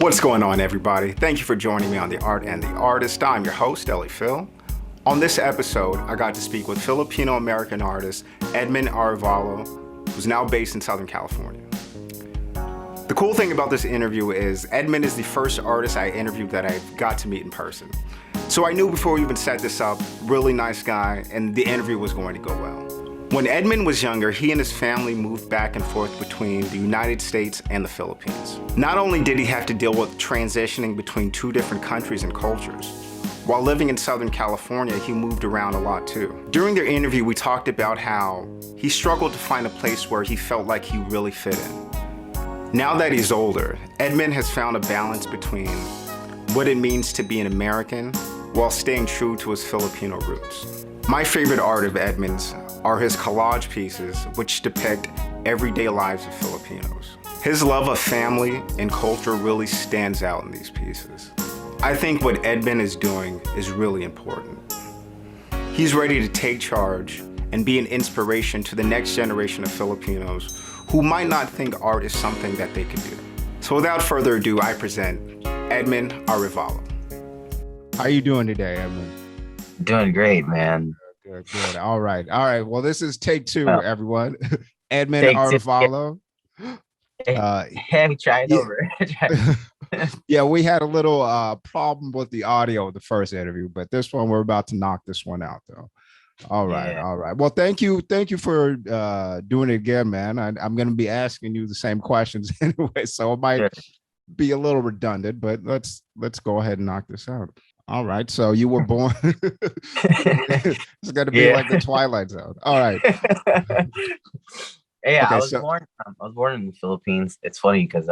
What's going on, everybody? Thank you for joining me on The Art and the Artist. I'm your host, Ellie Phil. On this episode, I got to speak with Filipino American artist Edmund Arevalo, who's now based in Southern California. The cool thing about this interview is Edmund is the first artist I interviewed that I got to meet in person. So I knew before we even set this up, really nice guy, and the interview was going to go well. When Edmund was younger, he and his family moved back and forth between the United States and the Philippines. Not only did he have to deal with transitioning between two different countries and cultures, while living in Southern California, he moved around a lot too. During their interview, we talked about how he struggled to find a place where he felt like he really fit in. Now that he's older, Edmund has found a balance between what it means to be an American while staying true to his Filipino roots. My favorite art of Edmund's are his collage pieces, which depict everyday lives of Filipinos. His love of family and culture really stands out in these pieces. I think what Edmund is doing is really important. He's ready to take charge and be an inspiration to the next generation of Filipinos who might not think art is something that they could do. So without further ado, I present Edmund Arevalo. How are you doing today, Edmund? Doing great, man. Good. All right. Well, this is take two, everyone. Edmund Take two. Arevalo. We tried over. Yeah, we had a little problem with the audio of the first interview, but this one we're about to knock this one out, though. All right. Well, thank you for doing it again, man. I'm going to be asking you the same questions anyway, so it might be a little redundant, but let's go ahead and knock this out. All right. So you were born. It's going to be like the Twilight Zone. All right. Yeah, okay, I was born in the Philippines. It's funny because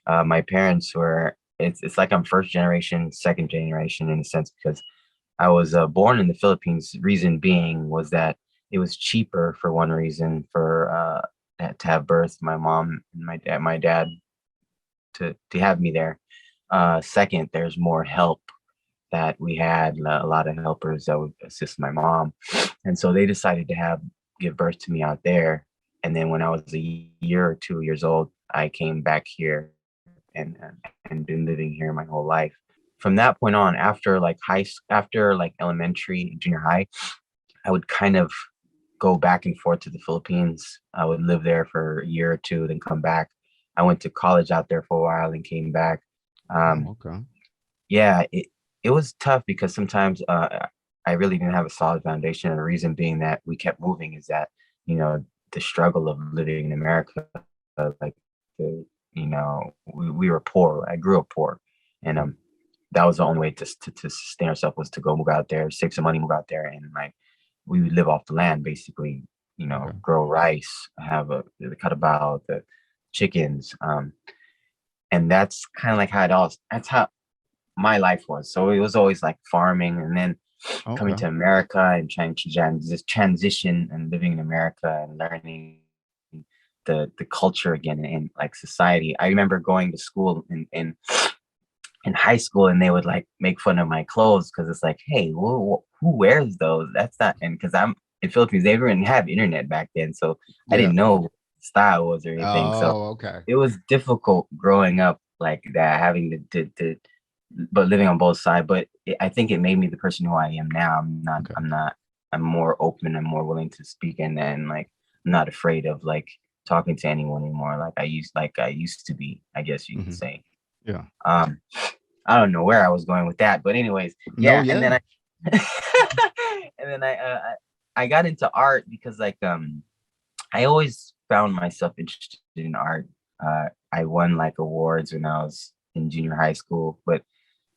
my parents were. It's like I'm first generation, second generation in a sense because I was born in the Philippines. Reason being was that it was cheaper for one reason for to have birth. My mom and my dad to have me there. Second, there's more help. That we had a lot of helpers that would assist my mom, and so they decided to give birth to me out there. And then when I was a year or 2 years old, I came back here and been living here my whole life. From that point on, after elementary, junior high, I would kind of go back and forth to the Philippines. I would live there for a year or two, then come back. I went to college out there for a while and came back. Okay. Yeah. It was tough because sometimes I really didn't have a solid foundation. And the reason being that we kept moving is that, the struggle of living in America, we were poor. I grew up poor. And that was the only way to sustain ourselves was to go move out there, save some money, move out there. And we would live off the land, basically, grow rice, have the carabao, the chickens. And that's kind of like that's how my life was. So it was always like farming and then coming to America and trying to transition and living in America and learning the culture again and like society. I remember going to school in high school and they would like make fun of my clothes because it's like, hey, who wears those? That's not, and because I'm in Philippines, they didn't have internet back then. So I didn't know what style was or anything. It was difficult growing up like that, having to but living on both sides. But I think it made me the person who I am now. I'm more open and more willing to speak and like I'm not afraid of like talking to anyone anymore like I used to be, I guess you could say. Yeah. I don't know where I was going with that, but anyways, and then I got into art because like I always found myself interested in art. I won like awards when I was in junior high school, but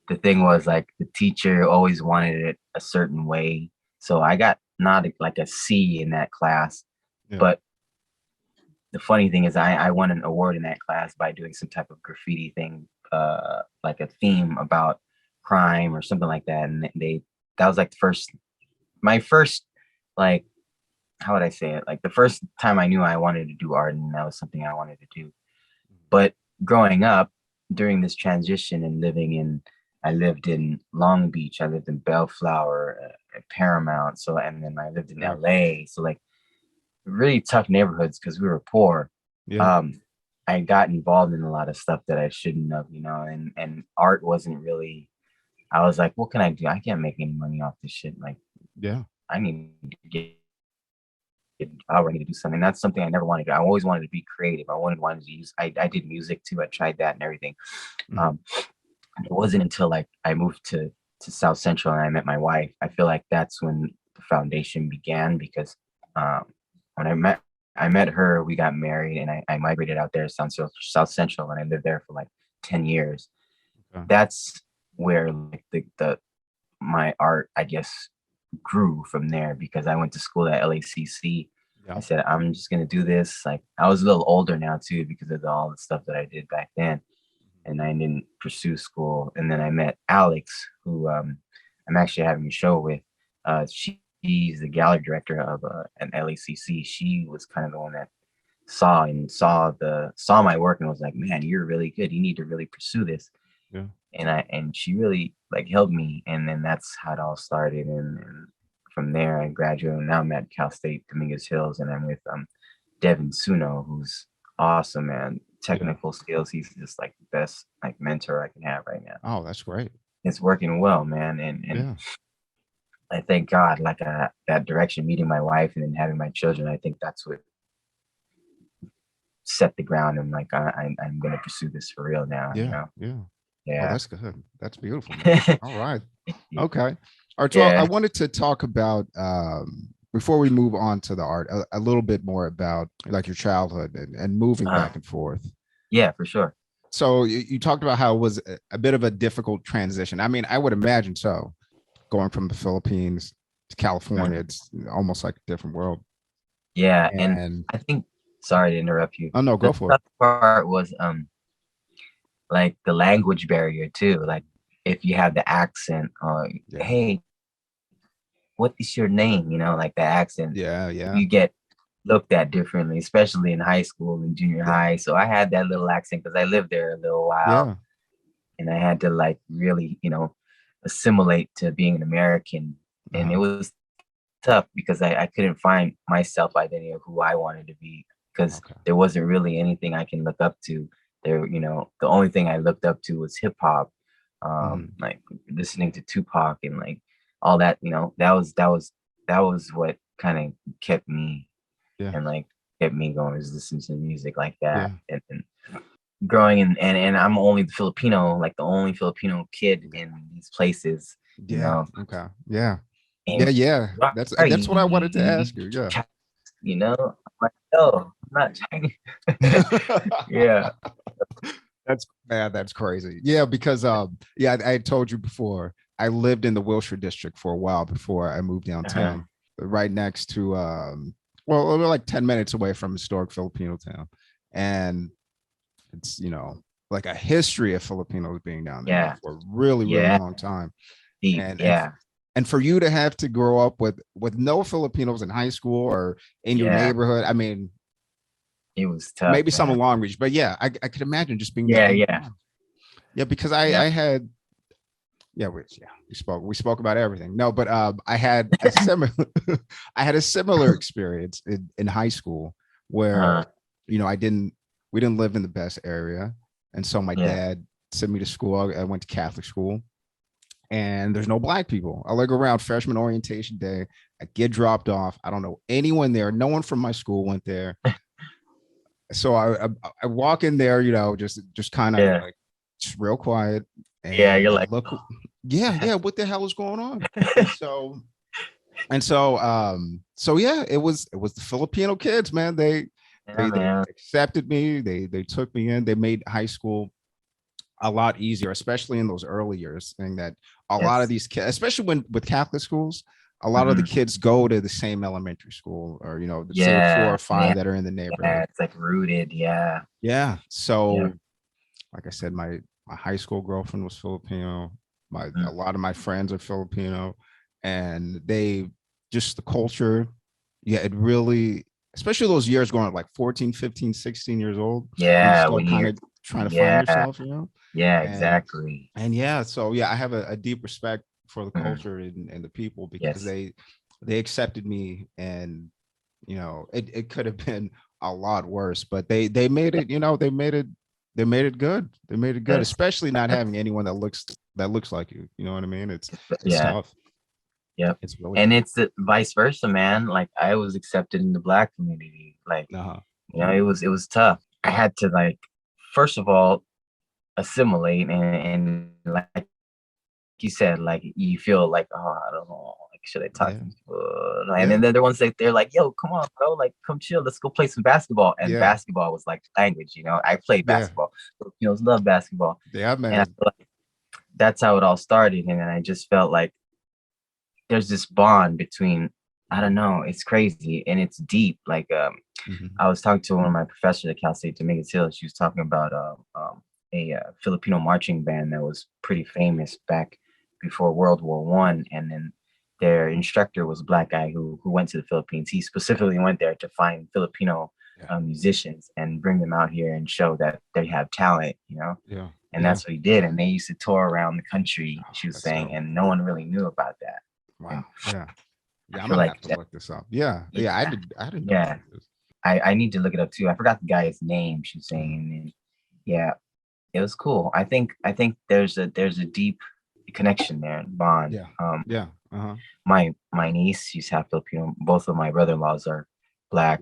the thing was like the teacher always wanted it a certain way. So I got not like a C in that class. Yeah. But the funny thing is I won an award in that class by doing some type of graffiti thing, like a theme about crime or something like that. And that was like my first, like, how would I say it? Like the first time I knew I wanted to do art and that was something I wanted to do. But growing up during this transition and I lived in Long Beach, I lived in Bellflower, Paramount. So, and then I lived in LA. So like really tough neighborhoods because we were poor. Yeah. I got involved in a lot of stuff that I shouldn't have, and art wasn't really. I was like, what can I do? I can't make any money off this shit. Like, Yeah. I need to get I need to do something. That's something I never wanted to do. I always wanted to be creative. I wanted to use. I did music too. I tried that and everything. Mhm. It wasn't until like I moved to South Central and I met my wife. I feel like that's when the foundation began because when I met her, we got married, and I migrated out there to South Central, and I lived there for like 10 years. Okay. That's where like the my art, I guess, grew from there because I went to school at LACC. Yeah. I said, I'm just gonna do this. Like I was a little older now too because of all the stuff that I did back then, and I didn't pursue school. And then I met Alex, who I'm actually having a show with. She's the gallery director of an LACC. She was kind of the one that saw my work and was like, "Man, you're really good. You need to really pursue this." Yeah. And she really like helped me, and then that's how it all started. And from there, I graduated. And now I'm at Cal State Dominguez Hills, and I'm with Devin Suno, who's awesome, man. Technical skills. He's just like the best like mentor I can have right now. Oh, that's great. It's working well, man. And Yeah. I thank God, like that direction, meeting my wife and then having my children. I think that's what set the ground. And like I'm gonna pursue this for real now. Yeah. Yeah. Oh, Yeah. that's good. That's beautiful, man. All right. Okay. All right. So I Yeah. wanted to talk about before we move on to the art, a little bit more about like your childhood and moving back and forth. Yeah, for sure. So you talked about how it was a bit of a difficult transition. I mean, I would imagine so, going from the Philippines to California. It's almost like a different world. Yeah, and And I think, sorry to interrupt you. oh no, go The for it. tough part was like the language barrier too. Like if you have the accent, or Yeah. hey, what is your name? Like the accent, Yeah. Yeah. you get looked at differently, especially in high school and junior high. So I had that little accent because I lived there a little while, Yeah. and I had to like really, assimilate to being an American. And it was tough because I couldn't find my self identity of who I wanted to be because Okay. there wasn't really anything I can look up to. There, the only thing I looked up to was hip hop, like listening to Tupac and like all that. That was what kind of kept me Yeah. and like kept me going, is listening to music like Yeah. that. And growing and I'm only the Filipino, like the only Filipino kid in these places, Yeah. Okay. Yeah. and Yeah. why That's are what I wanted to you ask you. Yeah. I'm like, no, I'm not Chinese. Yeah. That's crazy. Yeah, because yeah, I told you before, I lived in the Wilshire district for a while before I moved downtown, right next to well, we're like 10 minutes away from historic Filipino town. And it's, like a history of Filipinos being down there Yeah. for a really, really Yeah. long time. Deep. And Yeah. and for you to have to grow up with no Filipinos in high school or in your Yeah. neighborhood, I mean, It was tough. maybe some man. in Long Beach, but yeah, I could imagine just being Yeah. that. Yeah. Yeah, because Yeah. I had we spoke about everything. No, but I had a similar I had a similar experience in high school where we didn't live in the best area, and so my Yeah. dad sent me to school. I went to Catholic school, and there's no black people. I like around freshman orientation day, I get dropped off. I don't know anyone there. No one from my school went there. So I walk in there, just kind of like just real quiet. And Yeah. You're I like, look, yeah, what the hell is going on? So yeah, it was the Filipino kids, man. They accepted me. They took me in. They made high school a lot easier, especially in those early years, saying that a lot of these kids, especially with Catholic schools, a lot of the kids go to the same elementary school, or the same 4 or 5 that are in the neighborhood. Yeah, it's like rooted. Yeah. Yeah. So like I said, my high school girlfriend was Filipino. A lot of my friends are Filipino, and they just the culture. Yeah, it really, especially those years going at like 14, 15, 16 years old. Yeah. Still kind of trying to find yourself, Yeah, exactly. And yeah, so yeah, I have a deep respect for the culture and the people, because they accepted me, and it could have been a lot worse, but they made it, they made it good. They made it good, Yes. especially not having anyone that looks like you. You know what I mean? It's Yeah. tough. Yep. It's really And tough. it's the vice versa, man. Like I was accepted in the Black community. Like, Uh-huh. it was tough. I had to, like, first of all, assimilate, and like you said, like you feel like, oh, I don't know, like, should I talk Yeah. to people? And Yeah. then they're ones that they're like, yo, come on, bro, like come chill, let's go play some basketball. And Yeah. basketball was like language, I played Yeah. basketball. Filipinos love basketball. Yeah, And I man. feel like that's how it all started. And then I just felt like there's this bond between, I don't know, it's crazy and it's deep. Like Mhm. I was talking to one of my professors at Cal State Dominguez Hill. She was talking about a Filipino marching band that was pretty famous back before World War One, and then their instructor was a Black guy who went to the Philippines. He specifically went there to find Filipino Yeah. musicians and bring them out here and show that they have talent, Yeah. And Yeah. that's what he did. And they used to tour around the country, she was That's saying, dope. and no one really knew about that. Wow. Yeah. Yeah, I'm feel gonna like have to that- look this up. Yeah. Yeah. Yeah. I didn't know Yeah. about this. I need to look it up too. I forgot the guy's name, she was saying. And then, yeah, it was cool. I think there's a deep connection there, bond. Yeah. Yeah. Uh-huh. My niece, she's half Filipino. Both of my brother-in-laws are Black.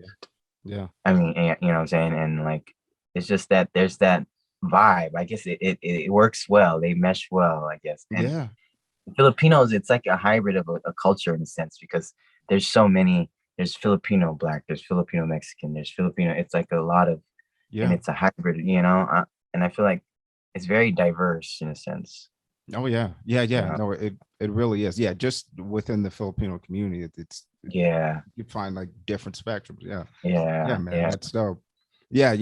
Yeah. I mean, you know what I'm saying? And like, it's just that there's that vibe. I guess it works well. They mesh well, I guess. And Yeah. Filipinos, it's like a hybrid of a culture in a sense, because there's so many. There's Filipino Black, there's Filipino Mexican, there's Filipino. It's like a lot of, and Yeah. it's a hybrid, and I feel like it's very diverse in a sense. Oh yeah. Yeah. Yeah. Yeah. No, it really is. Yeah. Just within the Filipino community, Yeah, you find like different spectrums. Yeah. yeah, Yeah, man. yeah. That's dope. Yeah.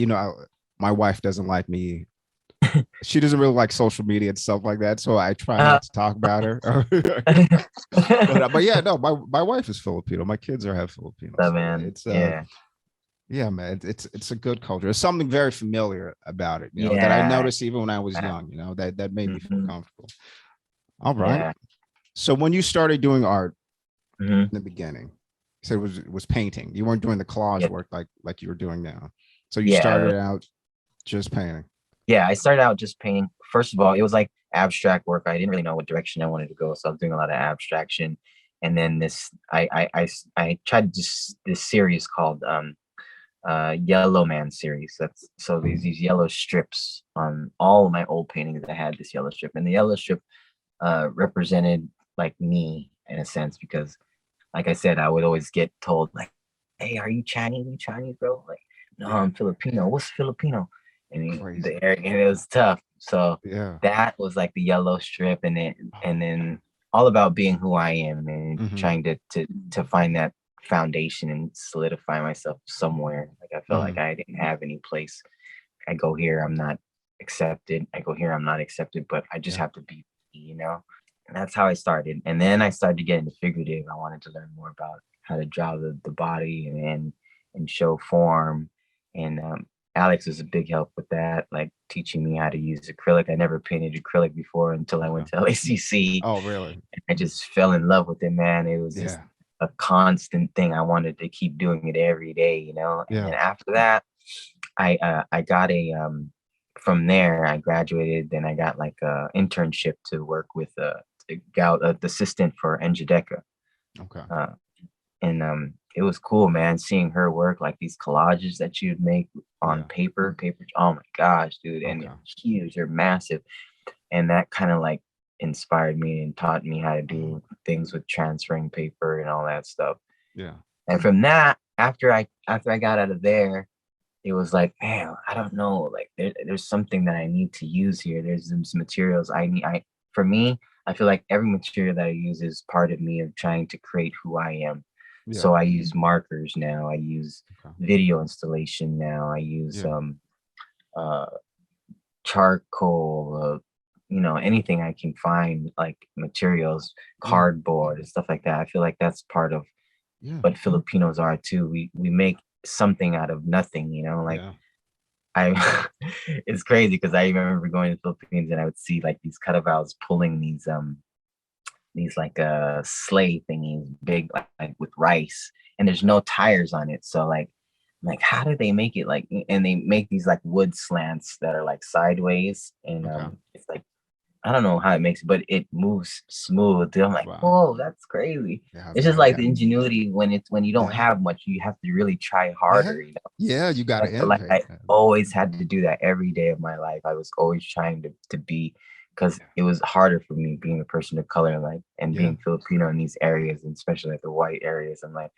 My wife doesn't like me. She doesn't really like social media and stuff like that. So I try not to talk about her. But yeah, no, my wife is Filipino. My kids are half Filipino. So, So man, it's yeah, yeah, man. It's a good culture. There's something very familiar about it, that I yeah, noticed even when I was young, that made me feel mhm, comfortable. All right. yeah. So when you started doing art Mhm. in the beginning, you said it was painting. You weren't doing the collage Yep. work like you were doing now. So you Yeah, started out just painting. yeah. I started out just painting. First of all, it was like abstract work. I didn't really know what direction I wanted to go, so I was doing a lot of abstraction. And then I tried this series called Yellow Man series. That's so these yellow strips on all of my old paintings. I had this yellow strip, and the yellow strip represented like me in a sense, because like I said, I would always get told like, "Hey, are you Chinese? Are you Chinese, bro?" Like, no, Yeah. I'm Filipino. What's Filipino? And Crazy. the arrogant, it was tough. So Yeah. that was like the yellow strip, and then all about being who I am and Mhm. trying to find that foundation and solidify myself somewhere. Like I felt like I didn't have any place. I go here, I'm not accepted. I go here, I'm not accepted, but I just Yeah. have to be. And that's how I started. And then I started to get into figurative. I wanted to learn more about how to draw the body and show form. And Alex was a big help with that, like teaching me how to use acrylic. I never painted acrylic before until I went to LACC. Oh, really? I just fell in love with it, man. It was just Yeah. a constant thing. I wanted to keep doing it every day. And Yeah. then after that, I got from there I graduated. Then I got like a internship to work with the gal, the assistant for Engideca. Okay. And it was cool, man, seeing her work, like these collages that she would make on Yeah. paper. Oh my gosh, dude. And Okay. it's huge, they're massive. And that kind of like inspired me and taught me how to do things with transferring paper and all that stuff. Yeah. And from that, after I got out of there, it was like, man, I don't know, like there's something that I need to use here. There's some materials for me, I feel like every material that I use is part of me of trying to create who I am. Yeah. So I use markers now. I use Okay. video installation now. I use Yeah. Charcoal, anything I can find, like materials, cardboard and stuff like that. I feel like that's part of Yeah. what Filipinos are too. We make something out of nothing, like Yeah. it's crazy because I remember going to the Philippines and I would see like these cutavals pulling these like sleigh thingies, big, like with rice, and there's no tires on it. So like like, how do they make it like? And they make these like wood slants that are like sideways, and Okay. it's like, I don't know how it makes it, but it moves smooth. I'm like, Wow. whoa, that's crazy. Yeah, It's just man. like the ingenuity when you don't Yeah. have much, you have to really try Yeah. harder. You know, Yeah. You got to I feel like innovate, I man. always had to do that every day of my life. I was always trying to be, because Yeah. it was harder for me being a person of color, like, and Yeah. being Filipino in these areas, and especially like the white areas. I'm like,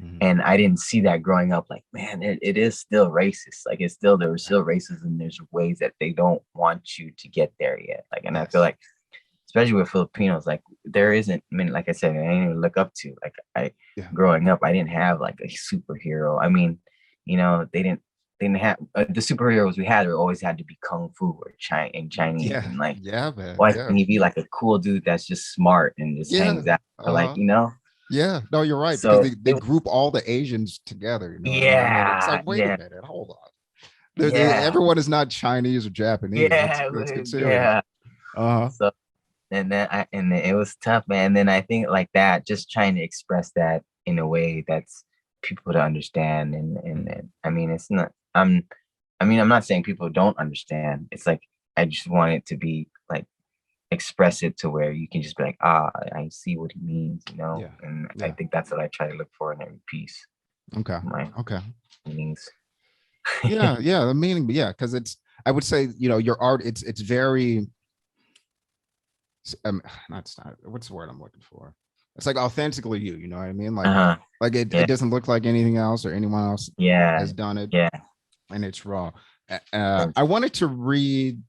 Mhm. and I didn't see that growing up. Like, man, it is still racist. Like, it's still, there was still racism. There's ways that they don't want you to get there yet. Like, and I feel Yes. like, especially with Filipinos, like, there isn't, I mean, like I said, I didn't even look up to, like, I, Yeah. growing up, I didn't have like a superhero. I mean, you know, they didn't have the superheroes we had, always had to be kung fu or Chinese, Yeah. and like, Yeah, man. why Yeah. can you be like a cool dude that's just smart and just Yeah. hangs out, or like, Uh-huh. you know? Yeah. No, you're right. Because So they group all the Asians together. You know what I mean? And it's yeah, like, wait a yeah, minute, hold on. yeah, Everyone is not Chinese or Japanese. yeah, Let's get serious. yeah. Uh-huh. So, and then it was tough, man. And then I think like that, just trying to express that in a way that's people to understand, and I mean, it's not. I mean, I'm not saying people don't understand. It's like, I just want it to be like, express it to where you can just be like, ah, I see what he means, you know. Yeah. And I Yeah. think that's what I try to look for in every piece, Okay. my Okay. meanings. Yeah. Yeah. The meaning, yeah, because it's, I would say, your art, it's very not what's the word I'm looking for? It's like authentically you, you know what I mean? Uh-huh. Like it Yeah. doesn't look like anything else or anyone else Yeah. has done it, Yeah. and it's raw. Thanks. I wanted to read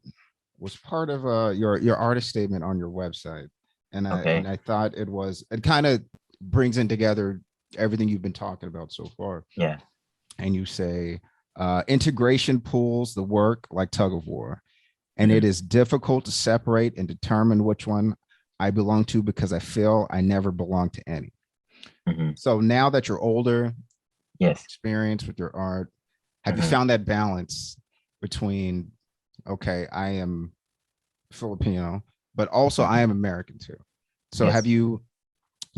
was part of your artist statement on your website, and Okay. I thought it kind of brings in together everything you've been talking about so far. Yeah. And you say integration pulls the work like tug of war, and it is difficult to separate and determine which one I belong to because I feel I never belong to any. So now that you're older, Yes, experienced with your art, have you found that balance between, okay, I am Filipino, but also I am American too. So yes. have you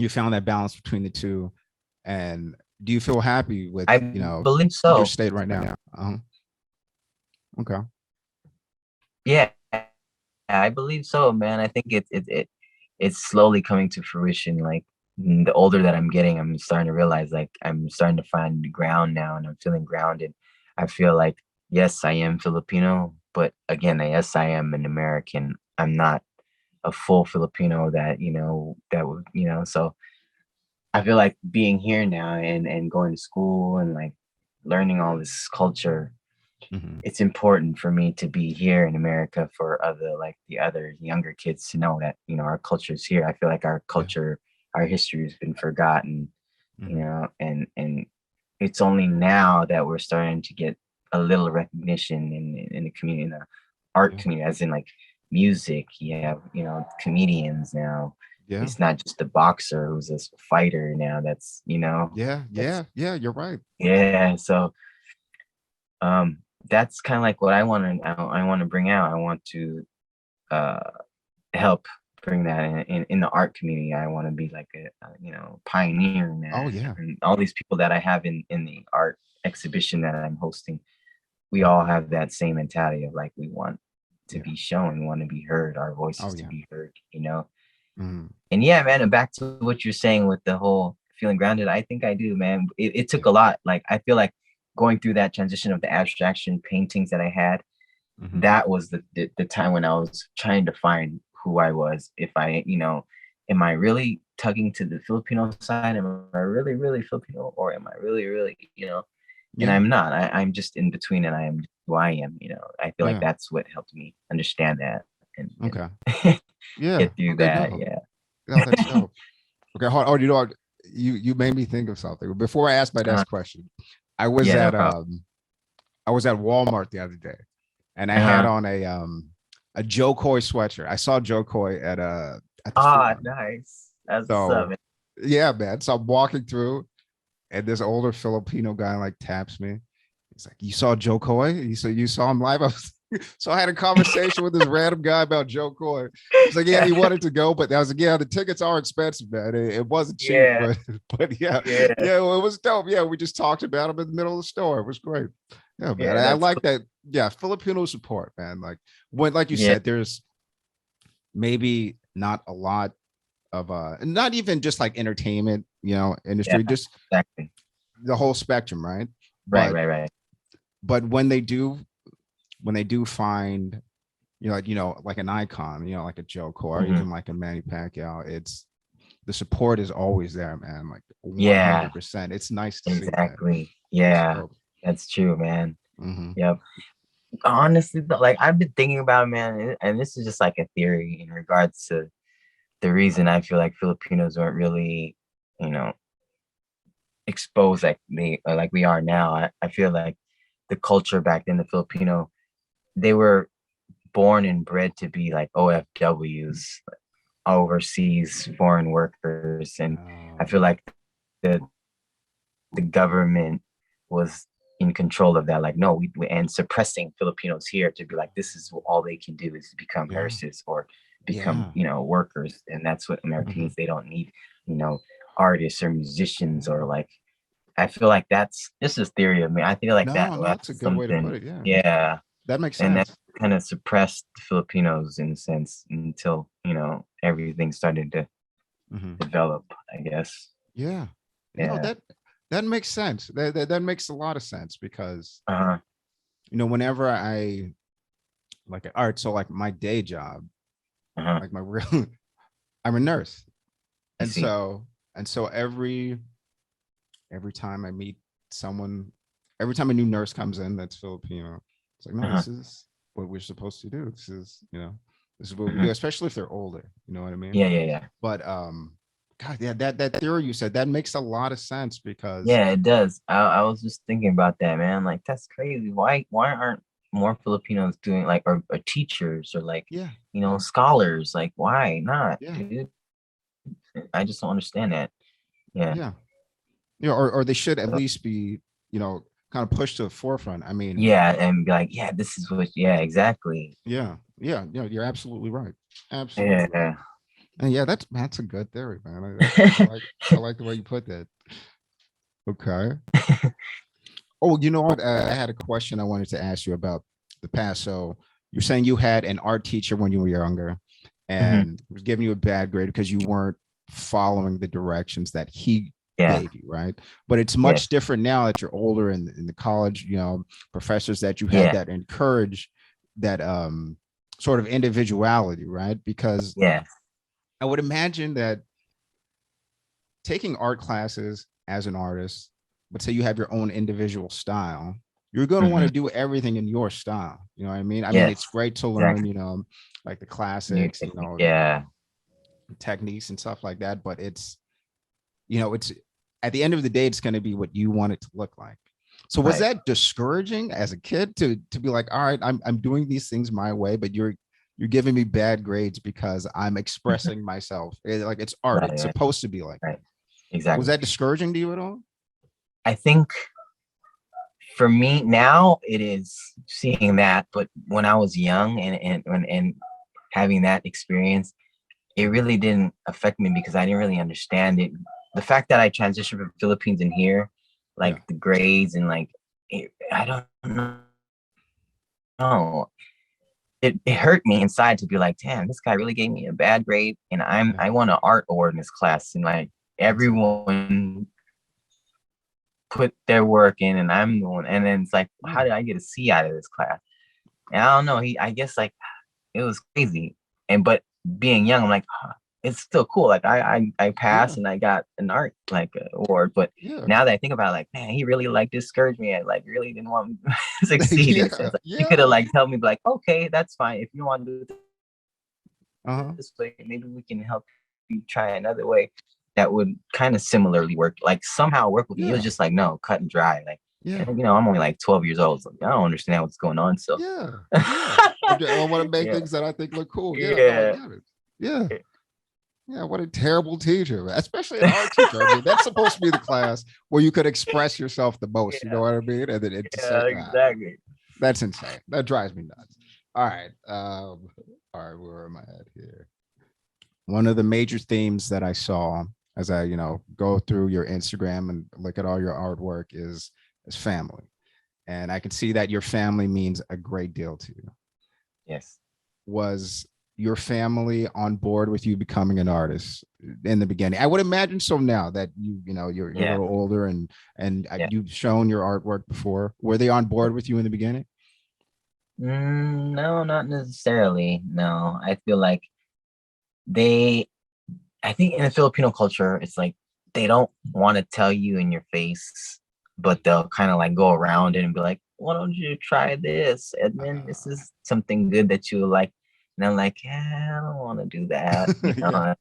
found that balance between the two, and do you feel happy with, I believe so. your state right now? Okay. Yeah, I believe so, man. I think it's slowly coming to fruition. Like, the older that I'm getting, I'm starting to realize, like, I'm starting to find the ground now, and I'm feeling grounded. I feel like, yes, I am Filipino, but again, yes, I am an American. I'm not a full Filipino that, that would, so I feel like being here now, and going to school, and like learning all this culture, it's important for me to be here in America, for the other younger kids to know that, our culture is here. I feel like our culture, our history has been forgotten, and it's only now that we're starting to get a little recognition in the community, in the art community, as in like music. You have, comedians now. Yeah. It's not just a boxer who's a fighter now. That's, Yeah. You're right. yeah. So, that's kind of like what I want to bring out. I want to help bring that in the art community. I want to be like a pioneer in that. Oh yeah. And all these people that I have in the art exhibition that I'm hosting, we all have that same mentality of like, we want to be shown, we want to be heard, our voices to be heard, And yeah, man, and back to what you're saying with the whole feeling grounded, I think I do, man. It took a lot. Like, I feel like going through that transition of the abstraction paintings that I had, that was the time when I was trying to find who I was. If I, am I really tugging to the Filipino side? Am I really, really Filipino? Or am I really, really, and I'm not. I'm just in between, and I am who I am, I feel like that's what helped me understand that, and get through that. No. Yeah. No, that's dope. Okay, hold on. You made me think of something. Before I ask my next question, I was no at problem. I was at Walmart the other day, and I had on a Joe Coy sweatshirt. I saw Joe Coy at the store. Nice. That's so yeah, man. So I'm walking through, and this older Filipino guy like taps me. He's like, "You saw Joe Coy? You saw him live?" So I had a conversation with this random guy about Joe Coy. He's like, yeah, he wanted to go, but I was like, yeah, the tickets are expensive, man. It wasn't cheap, Yeah. but yeah, Yeah. well, it was dope. Yeah, we just talked about him in the middle of the store. It was great. Yeah, man. Yeah, I that's like cool. that. Yeah, Filipino support, man. Like when, like you Yeah. said, there's maybe not a lot of not even just like entertainment, industry, Yeah, just exactly. the whole spectrum, right? Right, But right. but when they do find like an icon, like a Joe Core, Mhm. even like a Manny Pacquiao, it's the support is always there, man. Like Yeah, 100%. It's nice to see that. exactly. It's Yeah, dope. that's true, man. Mhm. Yep. Honestly, though, like I've been thinking about it, man, and this is just like a theory in regards to the reason I feel like Filipinos weren't really, you know, exposed like we are now. I feel like the culture back then, the Filipino, they were born and bred to be like OFWs, overseas foreign workers, and I Oh, feel like the the government was in control of that. Like, no, and suppressing Filipinos here to be like, this is all they can do is become yeah. nurses or become, Yeah. workers, and that's what Mhm. Americans. They don't need, artists or musicians or like. I feel like that's this is theory of me. I feel like No, that's a that's good way to put something, it. Yeah. yeah, That makes and that sense. kind of suppressed the Filipinos in a sense until everything started to Mhm. develop. I guess, Yeah. yeah. That makes sense. That makes a lot of sense because Uh-huh. whenever I like all right, so like my day job, Uh-huh. like my real I'm a nurse. I And see. so every time I meet someone, every time a new nurse comes in that's Filipino, it's like, no, Uh-huh. this is what we're supposed to do. This is what we Mhm. do, especially if they're older. You know what I mean? Yeah. But God, yeah, that theory you said that makes a lot of sense because Yeah, it does. I was just thinking about that, man. Like that's crazy. Why aren't more Filipinos doing like or teachers or like, yeah, scholars? Like why not, yeah, dude? I just don't understand that. Yeah. yeah, or they should at least be, kind of pushed to the forefront. I mean, Yeah, and be like, yeah, this is what yeah, exactly. yeah, you're absolutely right. Absolutely right. Yeah. And yeah, that's a good theory, man. I like the way you put that. Okay. Oh, you know what? I had a question I wanted to ask you about the past. So you're saying you had an art teacher when you were younger, Hmm. and was giving you a bad grade because you weren't following the directions that he Yeah. gave you, right? But it's Yes. much different now that you're older and in the college, professors that you had Yeah. that encourage that sort of individuality, right? Because Yeah. I would imagine that taking art classes as an artist, let's say you have your own individual style, you're going to want Hmm. to do everything in your style. You know what I mean? I mean, Yes. it's great to learn, Exactly. like the New classics, technique. Yeah. techniques and stuff like that. But it's at the end of the day, it's going to be what you want it to look like. So was Right. that discouraging as a kid to be like, all right, I'm doing these things my way, but you're giving me bad grades because I'm expressing myself. Like it's art. It's Right. supposed to be like that. Right. Was Exactly. that discouraging to you at all? I think for me now it is seeing that, but when I was young and having that experience, it really didn't affect me because I didn't really understand it. The fact that I transitioned from Philippines and here, Yeah. like the grades and like I don't know. It hurt me inside to be like, damn, this guy really gave me a bad grade, and Yeah. I won an art award in this class, and like That's it. everyone put their work in, and I'm the one, and then it's like, Yeah. how did I get a C out of this class? And I don't know. I guess like it was crazy, but being young, I'm like, it's still cool. Like I Yeah. passed and I got an art like award, but Yeah. now that I think about it, like, man, he really like discouraged me and like really didn't want me to succeed in a Yeah. sense. Like, he could have Yeah. like told me like, okay, that's fine. If you want to do it Uh-huh. this way, maybe we can help you try another way that would kind of similarly work, like somehow work with me. It was Yeah. just like, no, cut and dry. Like, Yeah. and I'm only like 12 years old. So I don't understand what's going on. So Yeah. Yeah. I want to make yeah, things that I think look cool. Yeah. No, I yeah, get it. Yeah. Yeah. What a terrible teacher, man. Especially an art teacher. I mean, that's supposed to be the class where you could express yourself the most. You know yeah, what I mean? And then it's just yeah, like, exactly. that's insane. That drives me nuts. All right. All right, where am I at here? One of the major themes that I saw as I, go through your Instagram and look at all your artwork is family. And I can see that your family means a great deal to you. Yes. Was your family on board with you becoming an artist in the beginning? I would imagine so now that you're a little older and you've shown your artwork before. Were they on board with you in the beginning? No, not necessarily. No, I feel like I think in the Filipino culture, it's like they don't want to tell you in your face, but they'll kind of like go around it and be like, why don't you try this, Edmund? This is something good that you like. And I'm like, yeah, I don't want to do that. You know?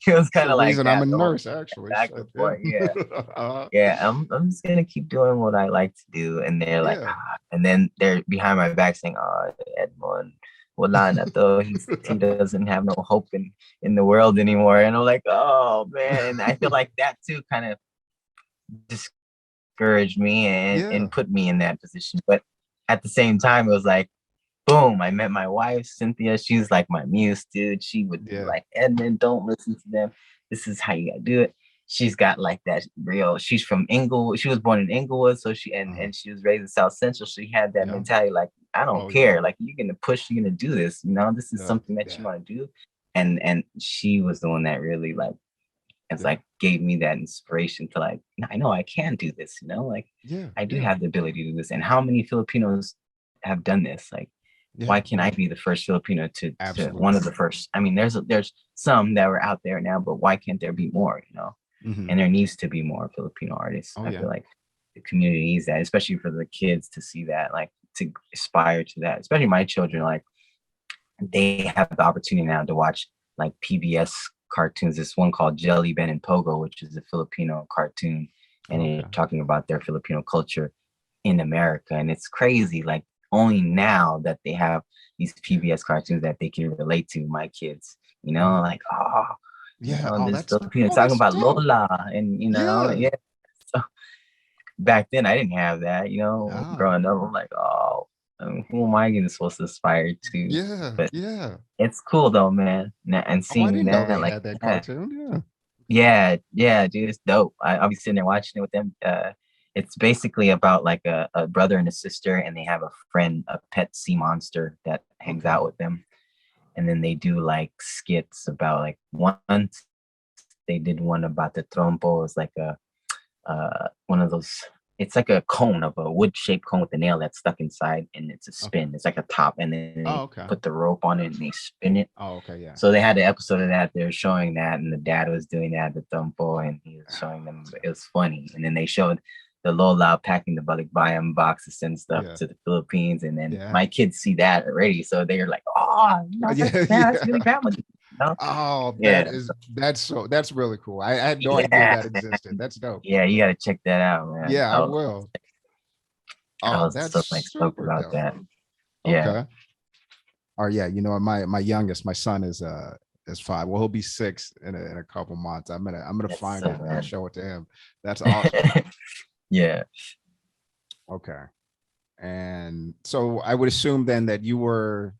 It was kind of like reason that. I'm a nurse, actually. Back and forth. Yeah. Yeah, I'm just gonna keep doing what I like to do. And they're like, and then they're behind my back saying, oh, Edmund, wala na to. He doesn't have no hope in the world anymore. And I'm like, oh man. And I feel like that too kind of discouraged me and put me in that position. But at the same time, it was like, boom, I met my wife, Cynthia. She's like my muse, dude. She would be like, Edmund, don't listen to them. This is how you gotta do it. She's got like that real, she's from Inglewood. She was born in Inglewood. So and she was raised in South Central. So she had that mentality, like, I don't care. Like, you're gonna push, you're gonna do this, this is something that you want to do. And she was the one that really like, it's like gave me that inspiration to like, I know I can do this, like I do have the ability to do this. And how many Filipinos have done this? Like, why can't I be the first Filipino to one of the first? I mean, there's some that were out there now, but why can't there be more, And there needs to be more Filipino artists. I feel like the community needs that, especially for the kids to see that, like to aspire to that, especially my children. Like, they have the opportunity now to watch like PBS cartoons. This one called Jelly Ben and Pogo, which is a Filipino cartoon, and they're talking about their Filipino culture in America. And it's crazy, like only now that they have these PBS cartoons that they can relate to, my kids, like, this Filipino talking about dope. Lola, and so back then I didn't have that, growing up. I'm like, who am I supposed to aspire to? But it's cool though, man. And seeing that, like that cartoon, yeah, dude, it's dope. I'll be sitting there watching it with them. It's basically about like a brother and a sister, and they have a friend, a pet sea monster that hangs out with them. And then they do like skits about, like, once they did one about the trompo. It's like one of those, it's like a cone of a wood-shaped cone with a nail that's stuck inside, and it's a spin. It's like a top, and then they put the rope on it and they spin it. So they had an episode of that. They were showing that, and the dad was doing that, the trompo, and he was showing them. It was funny. And then they showed the Lola packing the balikbayan boxes and stuff to the Philippines, and then my kids see that already, so they're like, that's really family. That's really cool. I had no idea that existed. That's dope. Yeah, you gotta check that out, man. I will. I was so stoked about dope. That. Yeah. My youngest, my son is 5. Well, he'll be 6 in a couple months. I'm gonna find it and show it to him. That's awesome. Yeah. Okay. And so I would assume then that you were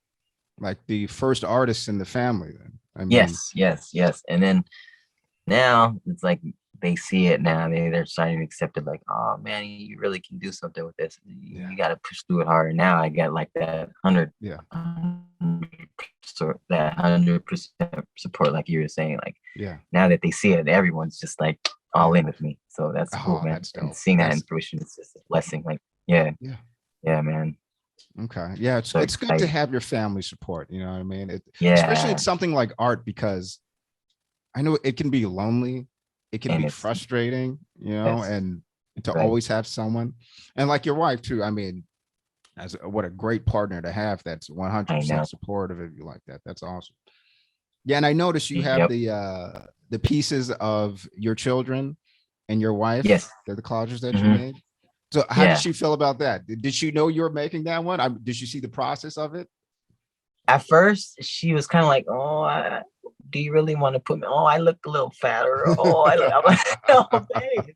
like the first artist in the family then. I mean, yes. And then now it's like they see it now. They're starting to accept it, like, oh man, you really can do something with this. You got to push through it harder. Now I got like that 100%, that 100% support, like you were saying. Like, now that they see it, everyone's just like all in with me. So that's cool, man. And seeing that in fruition is just a blessing. Like, yeah, man. Okay. Yeah, it's good to have your family support. You know what I mean? Especially in something like art, because I know it can be lonely, it can be frustrating, and to always have someone, and like your wife too. I mean, what a great partner to have. That's 100% supportive of you like that. That's awesome. Yeah, and I noticed you have the pieces of your children and your wife. Yes, they're the collages that you made. So how did she feel about that? Did she know you were making that one? Did she see the process of it? At first, she was kind of like, do you really want to put me? Oh, I look a little fatter. Oh, I'm like, no, babe,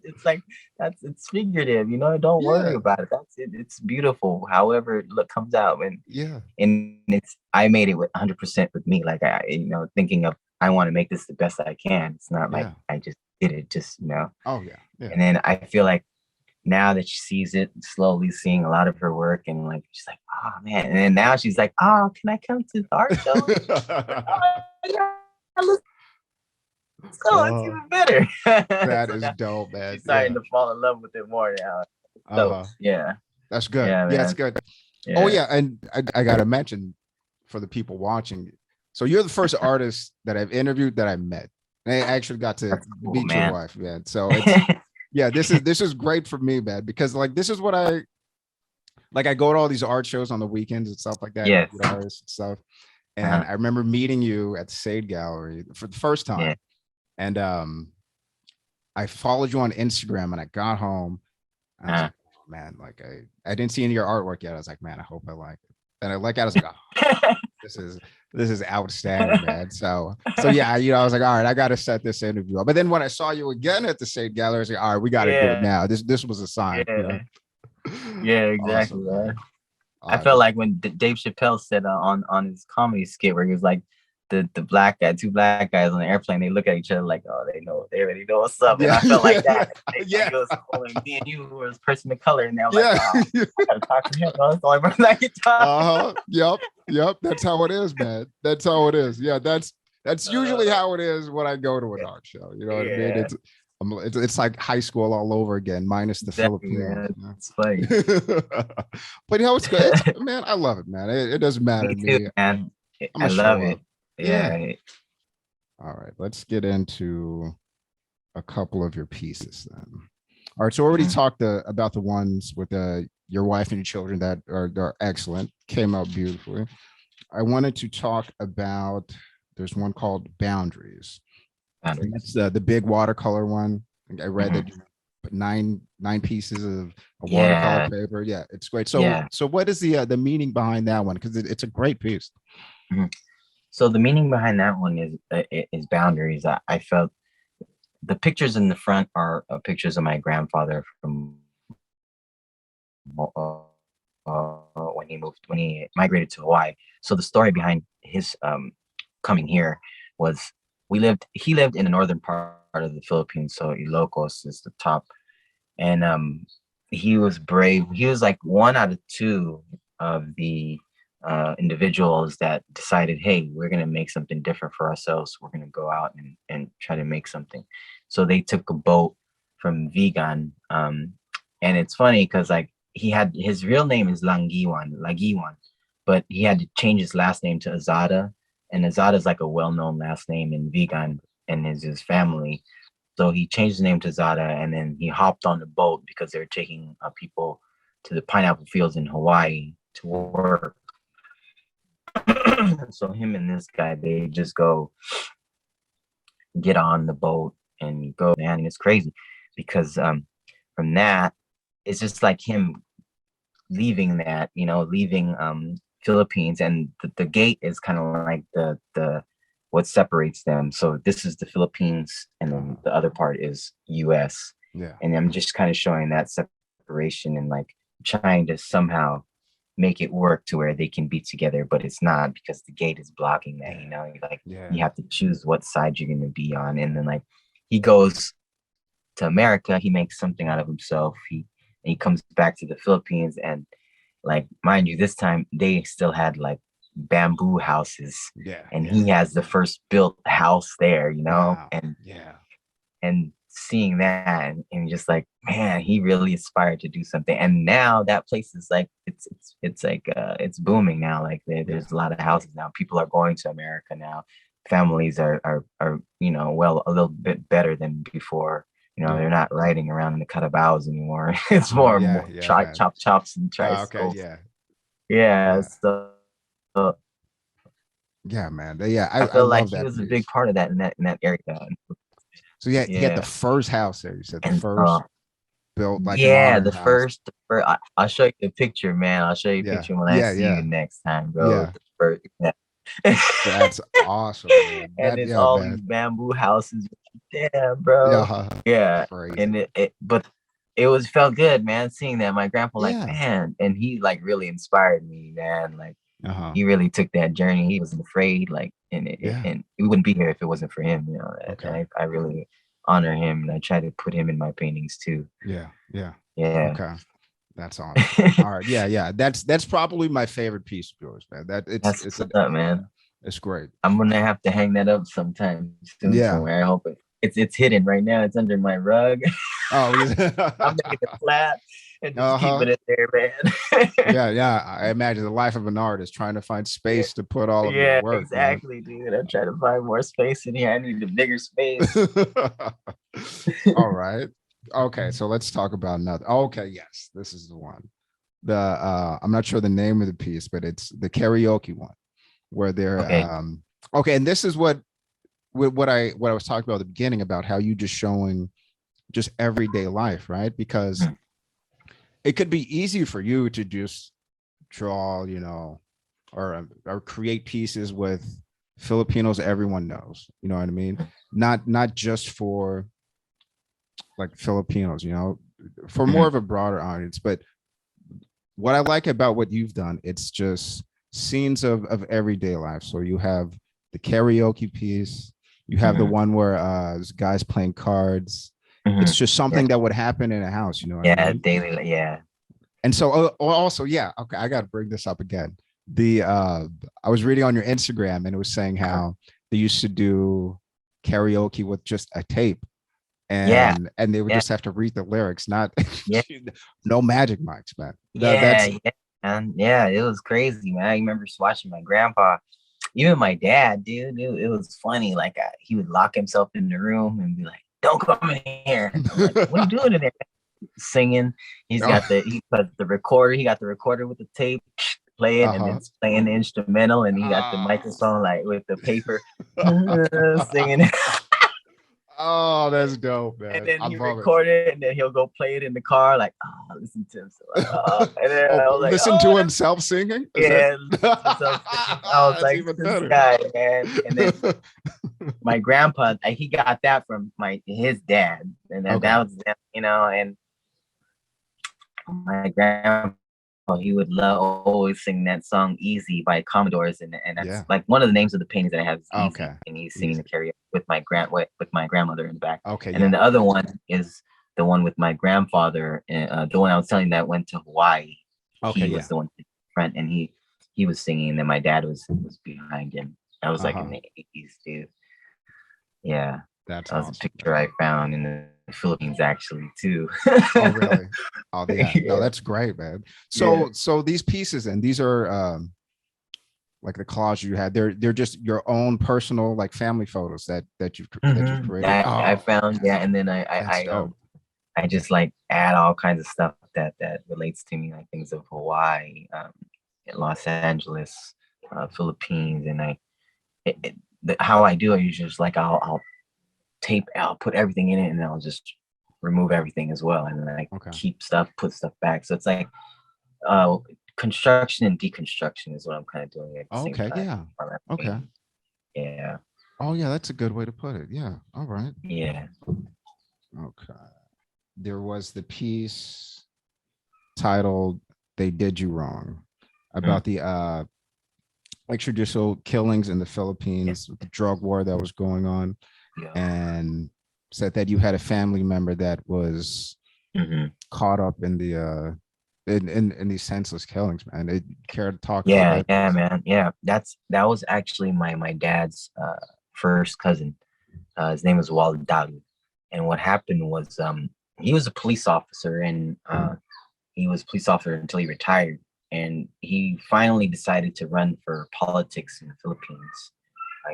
it's like it's figurative, you know. Don't worry about it. That's it. It's beautiful. However it comes out, and I made it with 100% with me. Like thinking of I want to make this the best I can. It's not like I just did it, just Oh yeah. And then I feel like now that she sees it, slowly seeing a lot of her work, and like she's like, oh man, and then now she's like, oh, can I come to the art show? So it's even better. That so is dope, man. She's starting to fall in love with it more now. So yeah, that's good. Yeah, it's good. Yeah. Oh yeah, and I gotta mention for the people watching. So you're the first artist that I've interviewed that I met. And I actually got to meet your wife, man. So it's yeah, this is great for me, man, because like this is what I go to all these art shows on the weekends and stuff like that. Yes. Artists and stuff. And I remember meeting you at the Sade Gallery for the first time. Yeah. And I followed you on Instagram, and I got home. And I was like, oh, man, like I didn't see any of your artwork yet. I was like, man, I hope I like it. And I was like, oh, this is outstanding, man. So yeah, I was like, all right, I got to set this interview up. But then when I saw you again at the Sade Gallery, I was like, all right, we got to do it now. This was a sign. Yeah, exactly. Awesome, man. I felt like when Dave Chappelle said on his comedy skit where he was like, the black guy, two black guys on the airplane, they look at each other like, oh, they already know what's up. And I felt like that. It was cool. And me and you were a person of color, and they were like, oh, I gotta talk to him. That's the only person I can talk. Yep. That's how it is, man. That's how it is. Yeah, that's usually how it is when I go to an art show. You know what I mean? It's like high school all over again, minus the Philippines. It's funny. But it's good. Man, I love it, man. It doesn't matter to me. Man. I love it. Yeah. All right, let's get into a couple of your pieces then. All right, so already talked about the ones with your wife and your children that are excellent, came out beautifully. I wanted to talk about, there's one called Boundaries. That's the big watercolor one. I read that you put nine pieces of watercolor paper. Yeah, it's great. So what is the meaning behind that one? Because it's a great piece. So the meaning behind that one is boundaries. I felt the pictures in the front are pictures of my grandfather from when he migrated to Hawaii. So the story behind his coming here was he lived in the northern part of the Philippines. So Ilocos is the top, and he was brave. He was like one out of two of the individuals that decided, hey, we're going to make something different for ourselves. We're going to go out and try to make something. So they took a boat from Vigan. And it's funny because like his real name is Lagiwan, but he had to change his last name to Azada. And Azada is like a well-known last name in Vigan and is his family. So he changed his name to Zada, and then he hopped on the boat because they were taking people to the pineapple fields in Hawaii to work. So him and this guy, they just go get on the boat and go, man, and it's crazy because from that, it's just like him leaving Philippines, and the gate is kind of like the what separates them. So this is the Philippines, and then the other part is US. Yeah. And I'm just kind of showing that separation and like trying to somehow make it work to where they can be together, but it's not because the gate is blocking that, you have to choose what side you're going to be on. And then like he goes to America, he makes something out of himself. He comes back to the Philippines, and like, mind you, this time they still had like bamboo houses, and he has the first built house there, Wow. and seeing that and just like, man, he really aspired to do something. And now that place is like it's booming now. Like there's a lot of houses now. People are going to America now. Families are a little bit better than before. They're not riding around in the carabaos anymore. It's more chops and tricycles. Yeah, man. I feel like he was a big part of that in that area. So he had the first house there. You said the first built like the first. I'll show you a picture, man. I'll show you a picture when I see you next time, bro. That's awesome, man. And That it's yeah, all man. these bamboo houses. Damn, bro. Yeah, Yeah. crazy. And but it was felt good, man, seeing that. My grandpa, like, Yeah. man, and he like really inspired me, man. Like Uh-huh. he really took that journey. He wasn't afraid, like, Yeah. and we wouldn't be here if it wasn't for him, you know. Okay. And I really honor him, and I try to put him in my paintings too. Yeah. Yeah. Yeah. Okay. That's awesome. All right. Yeah. Yeah. That's probably my favorite piece of yours, man. That That's it's what's up, man. it's great. I'm gonna have to hang that up sometime soon Yeah. somewhere. I hope it's hidden right now. It's under my rug. Oh, I'm making it flat and just uh-huh. keeping it there, man. Yeah, yeah. I imagine the life of an artist trying to find Yeah, space to put all of your yeah, work, man. exactly, dude. I'm trying to find more space in here. I need a bigger space. All right. Okay, so let's talk about another. Okay, yes, this is the one. The I'm not sure the name of the piece, but it's the karaoke one where they're Okay. okay, and this is what I was talking about at the beginning about how you just showing just everyday life, right? Because it could be easy for you to just draw, you know, or create pieces with Filipinos everyone knows, you know what I mean? Not just for like Filipinos, you know, for more of a broader audience. But what I like about what you've done, it's just scenes of everyday life. So you have the karaoke piece, you have the one where this guy's playing cards. It's just something that would happen in a house, you know what I mean? Daily, yeah. And so also, yeah, okay, I gotta bring this up again. The I was reading on your Instagram and it was saying how they used to do karaoke with just a tape and they would just have to read the lyrics, not no magic mics, man. And yeah, it was crazy, man. I remember watching my grandpa, even my dad, dude. It was funny. Like he would lock himself in the room and be like, "Don't come in here." I'm like, "What are you doing in there?" Singing. He put the recorder. He got the recorder with the tape, playing, and then playing the instrumental, and he got the microphone like with the paper, singing. Oh, that's dope, man. And then he record it, and then he'll go play it in the car, like, listen to himself. Like, and then I was like, listen to himself singing? Yeah, I was like, this guy, man. And then my grandpa, he got that from his dad, and that was, you know, and my grandpa, he would always sing that song "Easy" by Commodores, and that's like one of the names of the paintings that I have. Okay, and he's singing the karaoke with my grandmother in the back. Okay, and then the other one is the one with my grandfather, the one I was telling that went to Hawaii. Okay, he was the one in front, and he was singing, and then my dad was behind him. That was like in the 80s, dude. Yeah, that was a picture I found in the Philippines actually too. Oh really? Oh yeah. No, that's great, man. So these pieces, and these are like the collage you had, they're just your own personal like family photos that you've created. I found, and then I just like add all kinds of stuff that relates to me, like things of Hawaii, Los Angeles, Philippines, and how I do it usually is like I'll put everything in it, and then I'll just remove everything as well, and then I keep stuff, put stuff back. So it's like construction and deconstruction is what I'm kind of doing at the same time. Yeah. Okay. Yeah. Oh yeah, that's a good way to put it. Yeah. All right. Yeah. Okay. There was the piece titled "They Did You Wrong" about the extrajudicial killings in the Philippines, with the drug war that was going on. And said that you had a family member that was caught up in the in these senseless killings, man. They care to talk about that? Yeah, man. Yeah, that was actually my dad's first cousin. His name was Waldalu. And what happened was he was a police officer, and he was a police officer until he retired, and he finally decided to run for politics in the Philippines.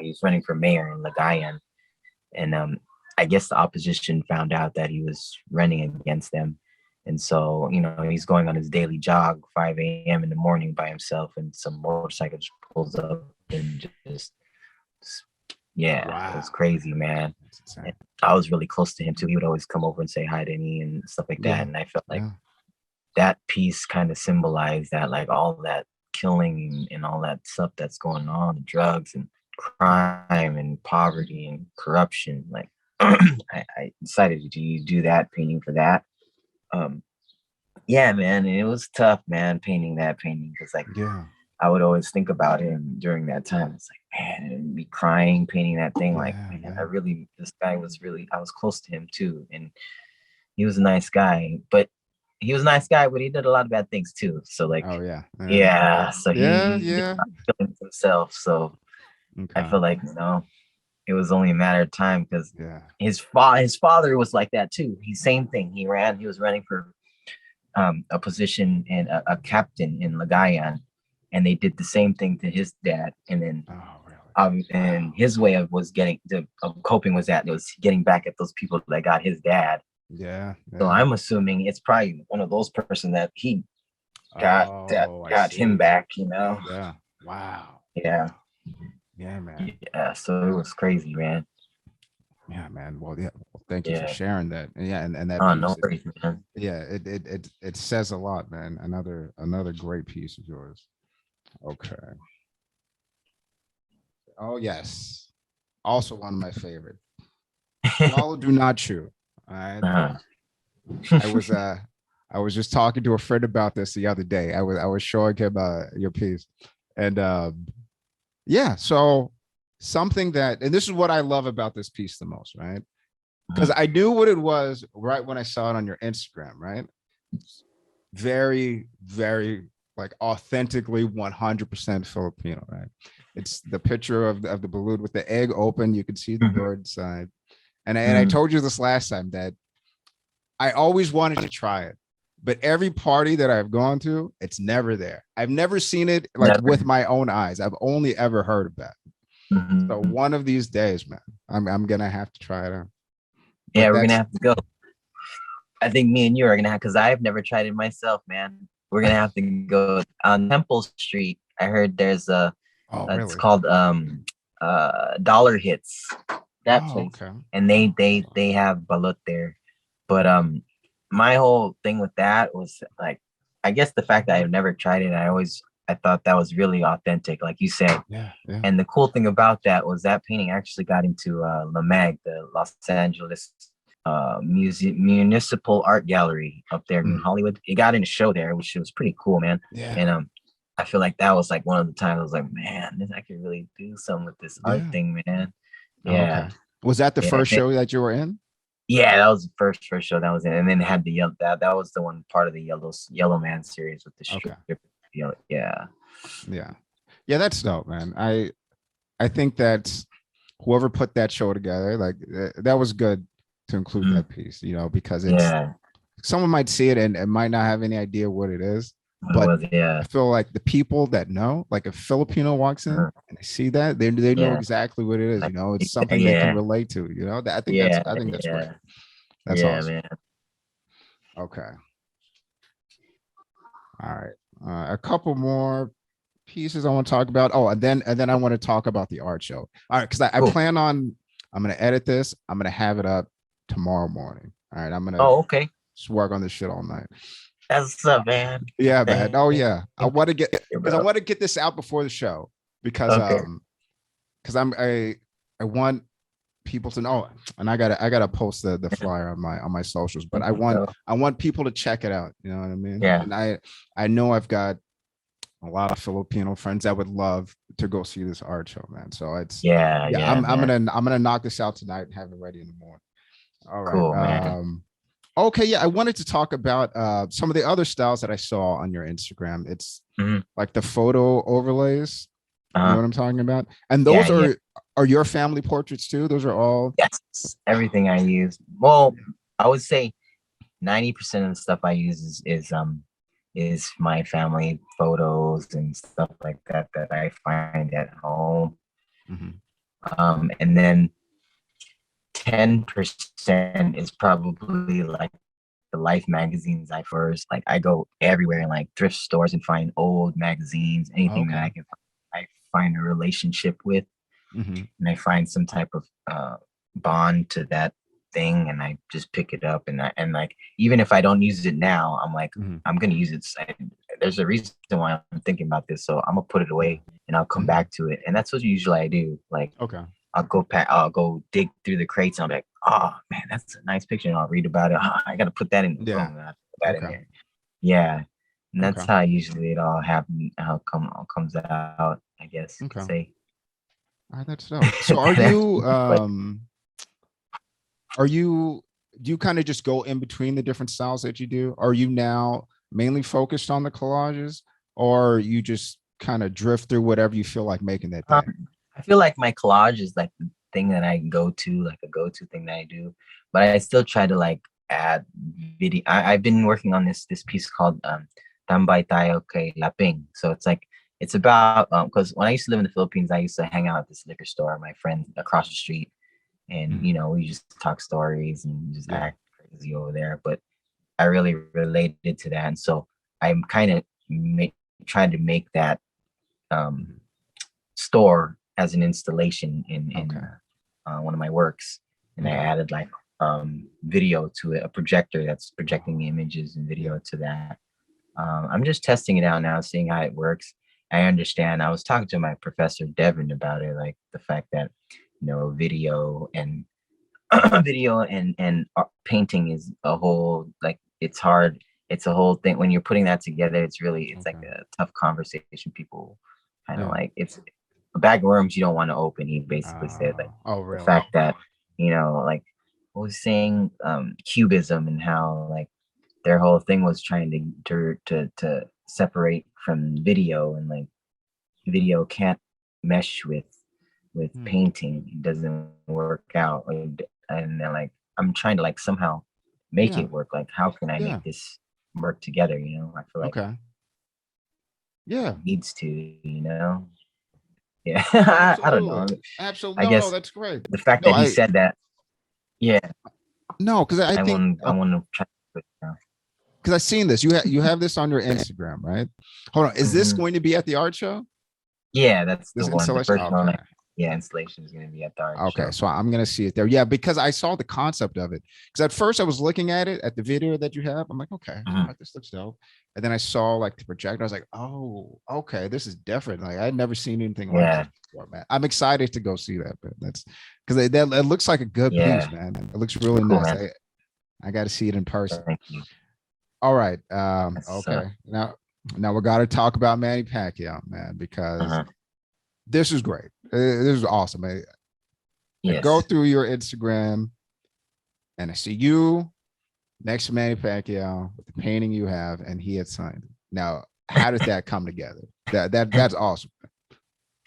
He was running for mayor in Lagayan. And I guess the opposition found out that he was running against them. And so, you know, he's going on his daily jog, 5 a.m. in the morning by himself, and some motorcycle just pulls up and just It was crazy, man. And I was really close to him too. He would always come over and say hi to me and stuff like that. And I felt like that piece kind of symbolized that, like all that killing and all that stuff that's going on, the drugs and crime and poverty and corruption. Like I decided to do that painting for that. Yeah, man, it was tough, man, painting that painting because like I would always think about him during that time. It's like, man, and be crying painting that thing. Like, man, this guy was really, I was close to him too, and he was a nice guy, but he did a lot of bad things too. So like, so he did not killing himself. So I feel like, it was only a matter of time because his father was like that too. Same thing. He was running for a position and a captain in Lagayan, and they did the same thing to his dad. And then and his way of coping was that it was getting back at those people that got his dad. So I'm assuming it's probably one of those person that he got him back, Yeah. Wow. Yeah. Yeah, man. Yeah. So it was crazy, man. Yeah, man. Well, yeah. Well, thank you for sharing that. Yeah, and that. No worries, man. Yeah, it says a lot, man. Another great piece of yours. Okay. Oh yes. Also one of my favorite. Swallow, do not chew. All right. I was just talking to a friend about this the other day. I was showing him your piece, and so something and this is what I love about this piece the most, right? Because I knew what it was right when I saw it on your Instagram, right? Very, very like authentically 100% Filipino, right? It's the picture of the balloon with the egg open. You can see the bird inside. And I told you this last time that I always wanted to try it, but every party that I've gone to, it's never there. I've never seen it with my own eyes. I've only ever heard about it. So one of these days, man, I'm gonna have to try it out. But yeah, we're gonna have to go. I think me and you are gonna have, because I've never tried it myself, man. We're gonna have to go on Temple Street. I heard there's it's called Dollar Hits. That place. Okay. And they have balut there. But my whole thing with that was like, I guess the fact that I've never tried it, I thought that was really authentic, like you said. Yeah. And the cool thing about that was that painting actually got into LAMAG, the Los Angeles Municipal Art Gallery up there in Hollywood. It got in a show there, which was pretty cool, man. Yeah. And I feel like that was like one of the times I was like, man, I could really do something with this art thing, man. Yeah. Okay. Was that the first show that you were in? Yeah, that was the first show that was in, and then it had the yellow. That was the one part of the Yellow Man series with the strip. Yeah. That's dope, man. I think that whoever put that show together, like that was good to include that piece, because someone might see it and might not have any idea what it is. But I feel like the people that know, like if Filipino walks in and they see that, they know exactly what it is. It's something they can relate to. I think that's great. That's awesome. Man. Okay. All right. A couple more pieces I want to talk about. Oh, and then I want to talk about the art show. All right, because I plan on, I'm gonna edit this. I'm gonna have it up tomorrow morning. All right. I'm gonna just work on this shit all night. That's what's up, man. Yeah, man. Oh yeah. I want to get this out before the show because I want people to know, and I gotta post the flyer on my socials, but I want people to check it out. You know what I mean? Yeah. And I know I've got a lot of Filipino friends that would love to go see this art show, man. So it's I'm gonna knock this out tonight and have it ready in the morning. All right. Cool, man. Okay, yeah, I wanted to talk about some of the other styles that I saw on your Instagram. It's like the photo overlays. You know what I'm talking about? And those are your family portraits too? Those are all? Yes, everything I use. Well, I would say 90% of the stuff I use is my family photos and stuff like that I find at home. And then 10% is probably like the Life magazines I go everywhere in like thrift stores and find old magazines, anything that I find a relationship with, and I find some type of bond to that thing, and I just pick it up, and like even if I don't use it now, I'm like I'm gonna use it. There's a reason why I'm thinking about this, so I'm gonna put it away and I'll come back to it. And that's what usually I do. Like Okay. I'll go dig through the crates and I'm like, oh man, that's a nice picture, and I'll read about it. Oh, I gotta put that in the Yeah. phone. I put that in Okay. there. Yeah. And that's Okay. how usually it all happens, how it comes out, I guess. Okay. Say. All right, that's dope. So do you kind of just go in between the different styles that you do? Are you now mainly focused on the collages, or you just kind of drift through whatever you feel like making that day? I feel like my collage is like the thing that I go to, like a go-to thing that I do, but I still try to like add video. I've been working on this piece called Tambay Tayo Kay Laping. So it's about because when I used to live in the Philippines, I used to hang out at this liquor store, my friend across the street, and we just talk stories and just act crazy over there. But I really related to that, and so I'm kind of trying to make that store as an installation in one of my works, and I added like video to it, a projector that's projecting the images and video to that. I'm just testing it out now, seeing how it works. I understand. I was talking to my professor Devin about it, like the fact that video and video and painting is a whole, like, it's hard. It's a whole thing when you're putting that together. It's like a tough conversation. People kind of like, it's a bag of worms you don't want to open. He basically said, like, really? the fact that like what was saying, cubism, and how like their whole thing was trying to separate from video, and like video can't mesh with painting. It doesn't work out. And then like I'm trying to like somehow make it work. Like, how can I make this work together? I feel like it needs to, yeah. I don't know. Absolutely. I guess no, that's great. the fact that he said that, no, because I think I want to try to, because I've seen this. You have this on your Instagram, right? Hold on. Is this going to be at the art show? Yeah, that's the This one. The first one. Okay. Yeah, installation is going to be at the art show. Okay, so I'm going to see it there. Yeah, because I saw the concept of it. Because at first I was looking at it, at the video that you have. I'm like, okay, all right, this looks dope. And then I saw like the projector. I was like, oh, okay, this is different. Like, I'd never seen anything like this before, man. I'm excited to go see that. But that's because it looks like a good piece, man. It looks really cool, nice. I got to see it in person. Thank you. All right. Okay. Now we got to talk about Manny Pacquiao, man, because this is great. This is awesome. I go through your Instagram and I see you next to Manny Pacquiao with the painting you have, and he had signed it. Now, how did that come together? That's awesome.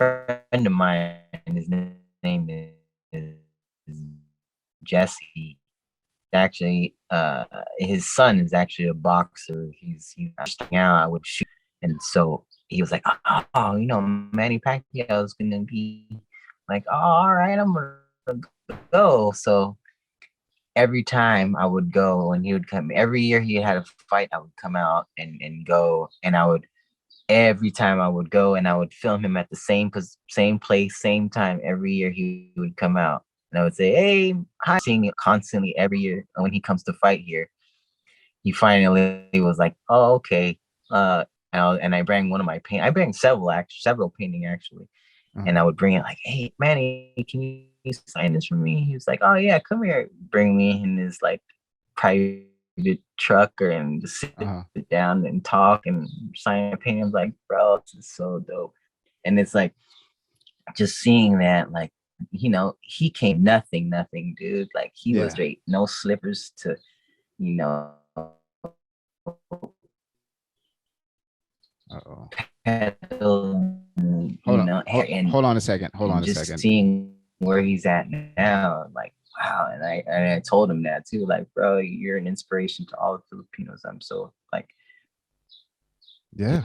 A friend of mine, his name is Jesse. Actually, his son is actually a boxer. He's out. I would shoot, and so he was like, oh, Manny Pacquiao is gonna be like, oh, all right, I'm gonna go. So every time I would go, when he would come, every year he had a fight, I would come out and go, and every time I would go and I would film him at the same place, same time. Every year he would come out, and I would say, hey, hi, seeing it constantly every year. And when he comes to fight here, he finally was like, oh, okay. And I bring one of my I bring several painting actually. And I would bring it like, hey, Manny, can you sign this for me? He was like, oh yeah, come here. Bring me in his like private truck and just sit down and talk and sign a painting. I'm like, bro, this is so dope. And it's like, just seeing that, like, he came nothing, dude. Like, he was straight, no slippers to, pedal, hold on a second. Just seeing where he's at now, like, wow. And I told him that too, like, bro, you're an inspiration to all the Filipinos. I'm so like, yeah.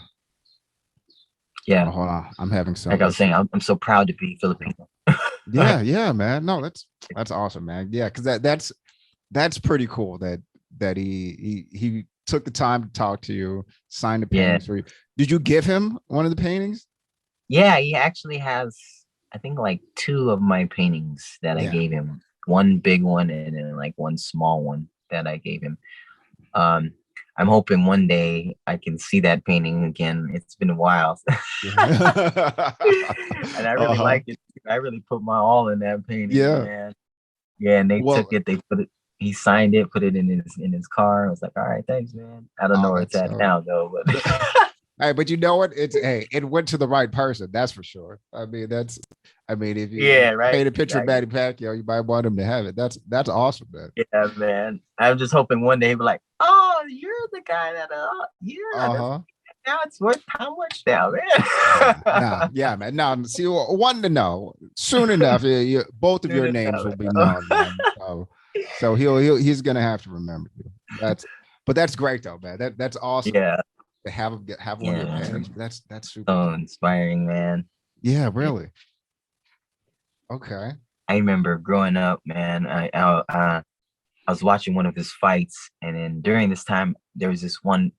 Oh, hold on, I'm having some. Like I was saying, I'm so proud to be Filipino. yeah, man. No, that's awesome, man. Yeah, because that's pretty cool that he took the time to talk to you, signed the paintings for you. Did you give him one of the paintings? Yeah, he actually has, I think, like 2 of my paintings that I gave him. one big one and then like one small one that I gave him. I'm hoping one day I can see that painting again. It's been a while. And I really like it. I really put my all in that painting, man. Yeah, and they took it, they put it, he signed it, put it in his car. I was like, all right, thanks, man. I don't know where it's at now though, but hey, but you know what? It went to the right person, that's for sure. I mean, if you paint a picture of Manny Pacquiao, you might want him to have it. That's awesome, man. Yeah, man. I'm just hoping one day he'll be like, oh, you're the guy that now it's worth how much now, man? Yeah, man. Now, see, one to know soon enough. Both of your names will be known, man. So he's gonna have to remember you. That's great though, man. That's awesome. Yeah, to have one of your paintings. That's super. So inspiring, man. Yeah, really. Okay. I remember growing up, man. I was watching one of his fights, and then during this time, there was this one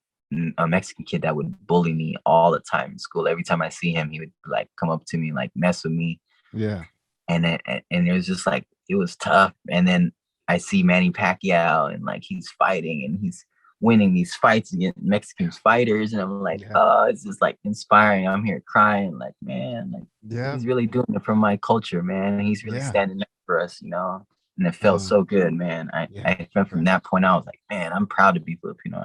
a Mexican kid that would bully me all the time in school. Every time I see him, he would like come up to me, like mess with me. Yeah. And it was just like, it was tough. And then I see Manny Pacquiao and like he's fighting and he's winning these fights against Mexican fighters. And I'm like, oh, it's just like inspiring. I'm here crying, like, man, like he's really doing it for my culture, man. He's really standing up for us, you know. And it felt so good, man. I from that point, I was like, man, I'm proud to be Filipino.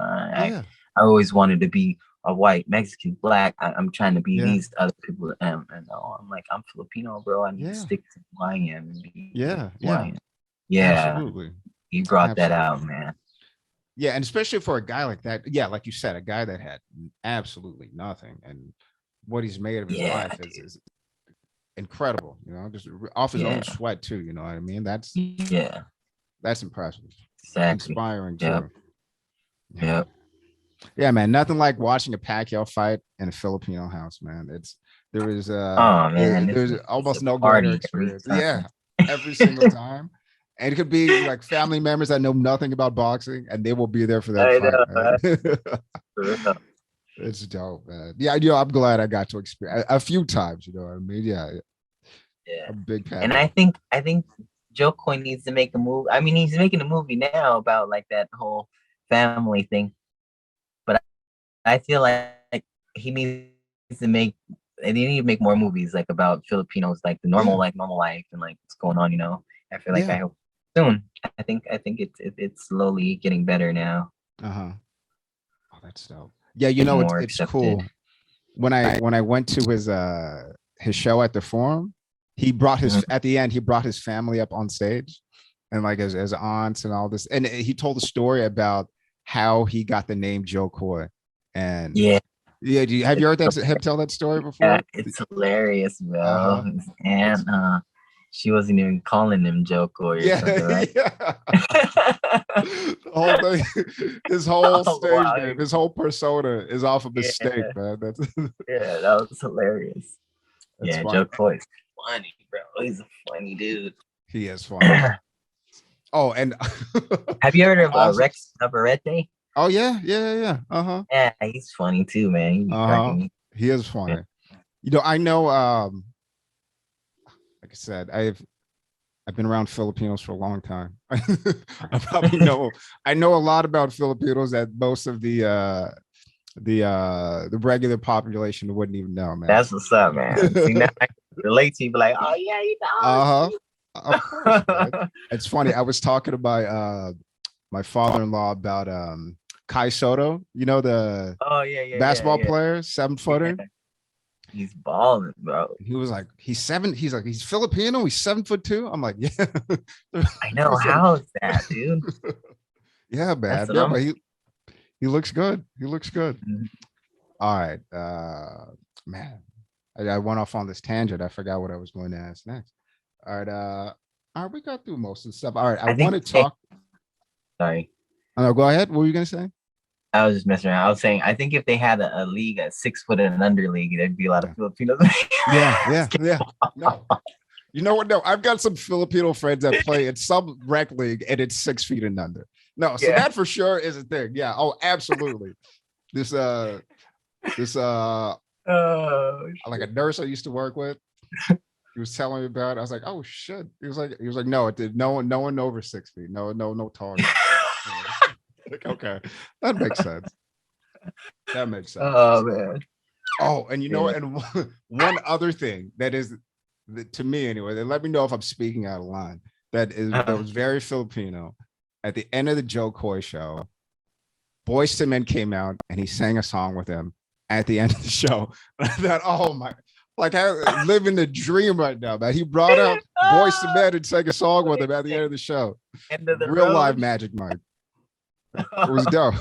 I always wanted to be a white, Mexican, black. I'm trying to be these other people. And I'm like, I'm Filipino, bro. I need to stick to who I am. And Absolutely. He brought that out, man. Yeah, and especially for a guy like that. Yeah, like you said, a guy that had absolutely nothing, and what he's made of his life is incredible. You know, just off his own sweat too. You know what I mean? That's impressive. Exactly. Inspiring too. Yep. Yeah, man. Nothing like watching a Pacquiao fight in a Filipino house, man. There's almost no greater experience. Yeah, every single time. And it could be like family members that know nothing about boxing, and they will be there for that fight. It's dope, man. Yeah, I'm glad I got to experience a few times. You know what I mean? Yeah. A big Pacquiao. And I think Joe Coy needs to make a movie. I mean, he's making a movie now about like that whole family thing. But I feel like he needs to make. They need to make more movies like about Filipinos, like the normal life and like what's going on. You know, I feel like I hope soon. I think it's slowly getting better now. Oh, that's dope. Yeah, you know, it's cool. When I went to his show at the Forum, he brought at the end he brought his family up on stage, and like his aunts and all this, and he told a story about how he got the name Joe Coy. And have you heard him tell that story before? Yeah, it's hilarious, bro. And she wasn't even calling him Joe Coy or something, right? The whole thing, his whole stage name, his whole persona is off of mistake, man. That was hilarious. Funny. Joe Coy's funny, bro. He's a funny dude. He is funny. Oh, and have you heard of Rex Navarrete? Oh yeah. Yeah, he's funny too, man. He is funny. You know, I know. Like I said, I've been around Filipinos for a long time. I know a lot about Filipinos that most of the regular population wouldn't even know, man. That's what's up, man. See, now I can relate to you, be like, oh yeah, you know. Of course, man. It's funny. I was talking to my father-in-law about Kai Soto, you know, the basketball player, 7-footer. Yeah. He's balling, bro. He was like, he's Filipino, he's 7'2". I'm like, yeah. I know. How is that, dude? Yeah, man. Yeah, but he looks good. He looks good. Mm-hmm. All right. Man. I went off on this tangent. I forgot what I was going to ask next. All right, we got through most of the stuff. All right, I want to talk. Sorry. No, go ahead. What were you gonna say? I was just messing around. I was saying, I think if they had a league, a 6-foot and under league, there'd be a lot of Filipinos. Yeah. No. You know what? No, I've got some Filipino friends that play in some rec league, and it's 6 feet and under. No, so that for sure is a thing. Yeah. Oh, absolutely. This like a nurse I used to work with. he was telling me about it. I was like, oh shit. He was like, no, it did. No one over 6 feet. No target. Like, okay, that makes sense. That makes sense. Oh man. Oh, and you know, Yeah. and one other thing that is, to me anyway, they let me know if I'm speaking out of line. That was very Filipino. At the end of the Joe Coy show, Boyz II Men came out and he sang a song with him at the end of the show. I thought, oh my, like I'm living the dream right now, man. He brought out Boyz II Men and sang a song with him at the end of the show. End of the Real road. live Magic Mike. It was dope.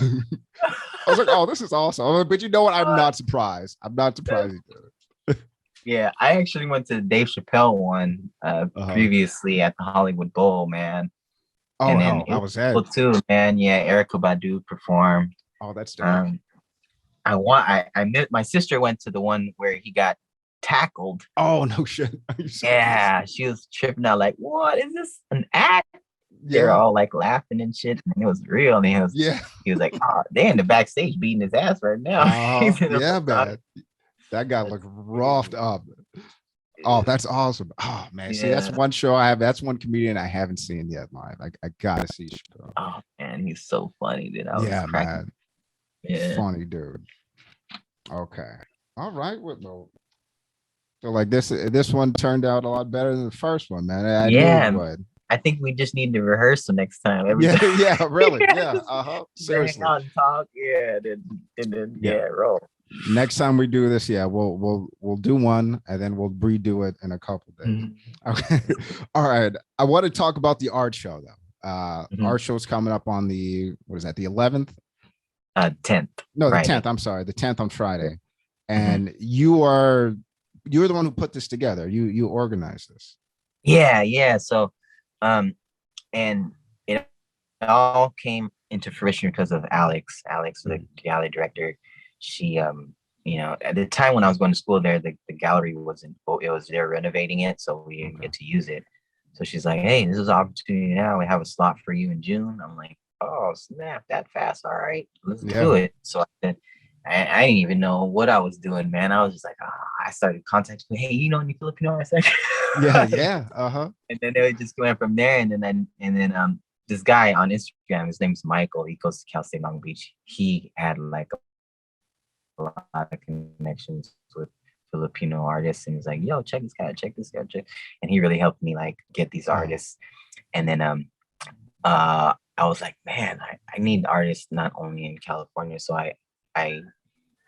I was like, oh, this is awesome. But you know what? I'm not surprised. I'm not surprised he did it. Yeah, I actually went to the Dave Chappelle one previously at the Hollywood Bowl, man. Oh, and then I was there too, man. Yeah, Erykah Badu performed. Oh, that's dope. I met my sister went to the one where he got tackled. Oh no shit. Yeah, she was tripping out like, what is this, an act? Yeah. They're all like laughing and shit, and it was real. And he was like, oh, they in the backstage beating his ass right now. Yeah, man. That guy looked roughed up. Oh, that's awesome. Oh man, see, that's one show I have. That's one comedian I haven't seen yet live. I gotta see Chappelle. Oh man, he's so funny, dude. Man. Yeah, funny dude. Okay, all right. Well, so like this one turned out a lot better than the first one, man. I knew it would. I think we just need to rehearse the next time. Yeah, really. Yeah, seriously. Hang out and talk. Yeah, and then roll. Next time we do this, we'll do one and then we'll redo it in a couple days. Mm-hmm. Okay. All right. I want to talk about the art show though. Art show's coming up on the 11th? 10th. No, the 10th. I'm sorry, the 10th on Friday. And you're the one who put this together. You organized this. Yeah. So and it all came into fruition because of Alex, the gallery director. She at the time when I was going to school there, the gallery they're renovating it, so we didn't get to use it. So she's like, hey, this is an opportunity now. We have a slot for you in June. I'm like, oh snap, that fast. All right, let's do it. So I didn't even know what I was doing, man. I was just like, I started contacting, hey, you know any Filipino artists? Yeah. And then they just went from there. And then this guy on Instagram, his name's Michael. He goes to Cal State Long Beach. He had like a lot of connections with Filipino artists, and he's like, yo, check this guy, and he really helped me like get these artists. And then I was like, man, I need artists not only in California. So I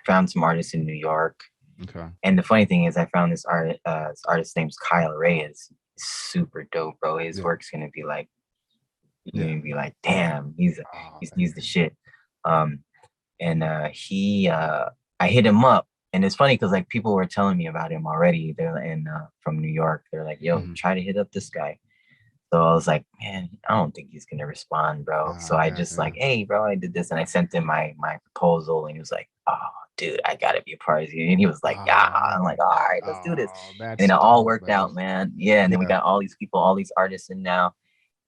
found some artists in New York. Okay. And the funny thing is I found this artist name's Kyle Reyes. Super dope, bro. His work's gonna be like, you're gonna be like, damn, he's the shit. I hit him up, and it's funny because like people were telling me about him already. They're from New York. They're like, yo, try to hit up this guy. So I was like, man, I don't think he's gonna respond, bro. So I just like, hey, bro, I did this, and I sent him my proposal, and he was like, oh, dude, I gotta be a part of you. And he was like, yeah. I'm like, all right, let's do this. And it all worked out, man. Yeah, and then we got all these people, all these artists in now,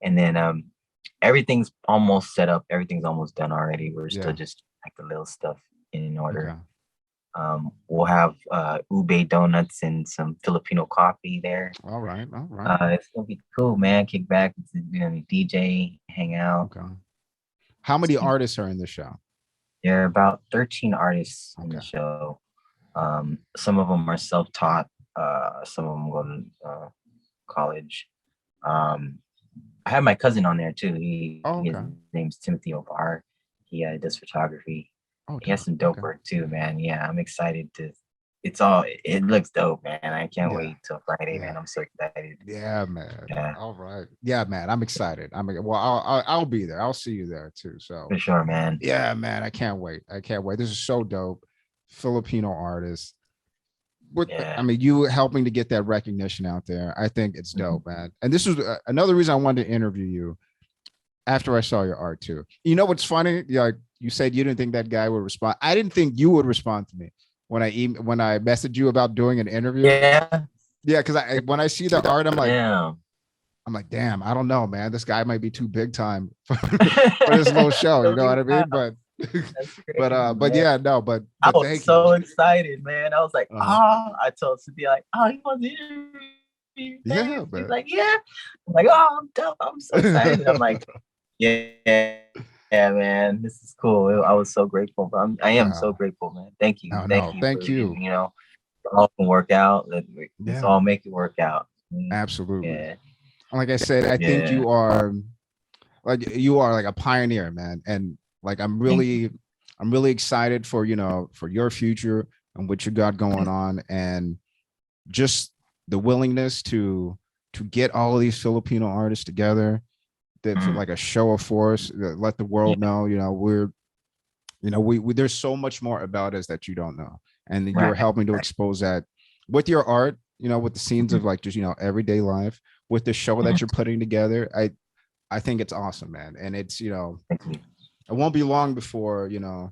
and then everything's almost set up. Everything's almost done already. We're still just like the little stuff in order. Okay. We'll have ube donuts and some Filipino coffee there. All right. It's gonna be cool, man. Kick back, DJ, hang out. Okay. How many artists are in the show? There are about 13 artists in the show. Some of them are self-taught. Some of them go to college. I have my cousin on there too. His name's Timothy Obar. He does photography. He has some dope work too, man. Yeah, I'm excited to. It looks dope, man. I can't wait till Friday, man. I'm so excited. Yeah, man. Yeah. All right. Yeah, man. I'm excited. I'll be there. I'll see you there too. So for sure, man. Yeah, man. I can't wait. This is so dope. Filipino artists. I mean, you helping to get that recognition out there. I think it's dope, man. And this was another reason I wanted to interview you after I saw your art too. You know what's funny? Like you said, you didn't think that guy would respond. I didn't think you would respond to me when I messaged you about doing an interview. Yeah, because when I see the art, I'm like, damn, I don't know, man. This guy might be too big time for this little show. You know what I mean? But I was so excited, man. I was like, I told Cynthia like, he wants to interview He's Yeah, man. like, yeah. I'm like, oh, I'm dope. I'm so excited. I'm like, yeah, man, this is cool. I was so grateful, bro. I am so Wow. grateful, man. Thank you. No, Thank you for, thank you. all can work out. Let's Yeah, all make it work out. absolutely. Yeah. Like I said, I think Yeah. you are like a pioneer, man. And like I'm really excited for for your future and what you got going on, and just the willingness to get all of these Filipino artists together, that for like a show of force, that let the world know, we're we there's so much more about us that you don't know, and you're Right. helping to expose that with your art, with the scenes of like just everyday life, with the show that you're putting together. I think it's awesome, man. And it's it won't be long before, in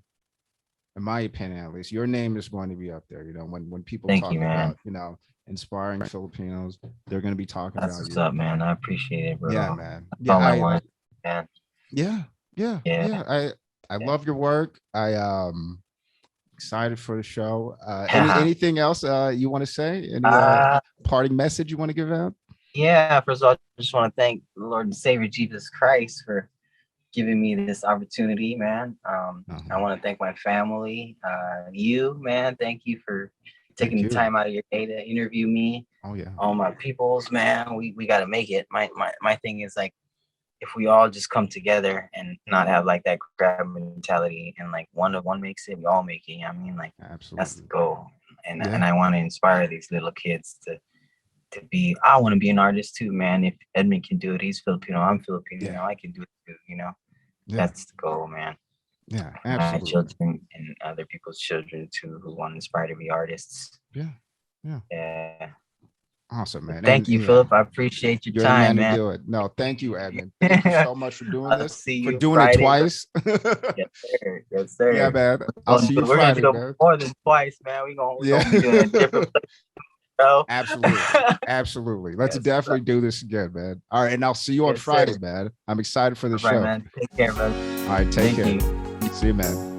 my opinion at least, your name is going to be up there. When people Thank talk you, man. about inspiring Filipinos, they're going to be talking That's about what's you. up, man. I appreciate it, bro. Yeah, man. That's Yeah, all I want, man. yeah, Yeah. I love your work. I excited for the show. Anything else you want to say? Any parting message you want to give out? Yeah, first of all, I just want to thank the Lord and Savior Jesus Christ for giving me this opportunity, man. I want to thank my family, you, man. Thank you for taking the time out of your day to interview me. Oh yeah. All my peoples, man. We got to make it. My thing is like, if we all just come together and not have like that grab mentality, and like one makes it, we all make it. You know what I mean? Like, absolutely, that's the goal. And I want to inspire these little kids to be. I want to be an artist too, man. If Edmund can do it, he's Filipino. I'm Filipino. I can do it too. That's the goal, man. Yeah, my absolutely. children and other people's children too, who want to inspire to be artists. Yeah. Awesome, man. Thank you, Philip. I appreciate your You're time, the man man. to do it. No, thank you, Edmund. Thank you so much for doing this. See for you doing Friday, it twice. Yes, sir. Yes, sir. Yeah, man. I'll see you We're Friday, gonna do man. more than twice, man. We're gonna be doing a different place, bro. Absolutely. Let's definitely do this again, man. All right, and I'll see you on Friday, man. I'm excited for the show. Man. Take care, brother. All right, take care. See you, man.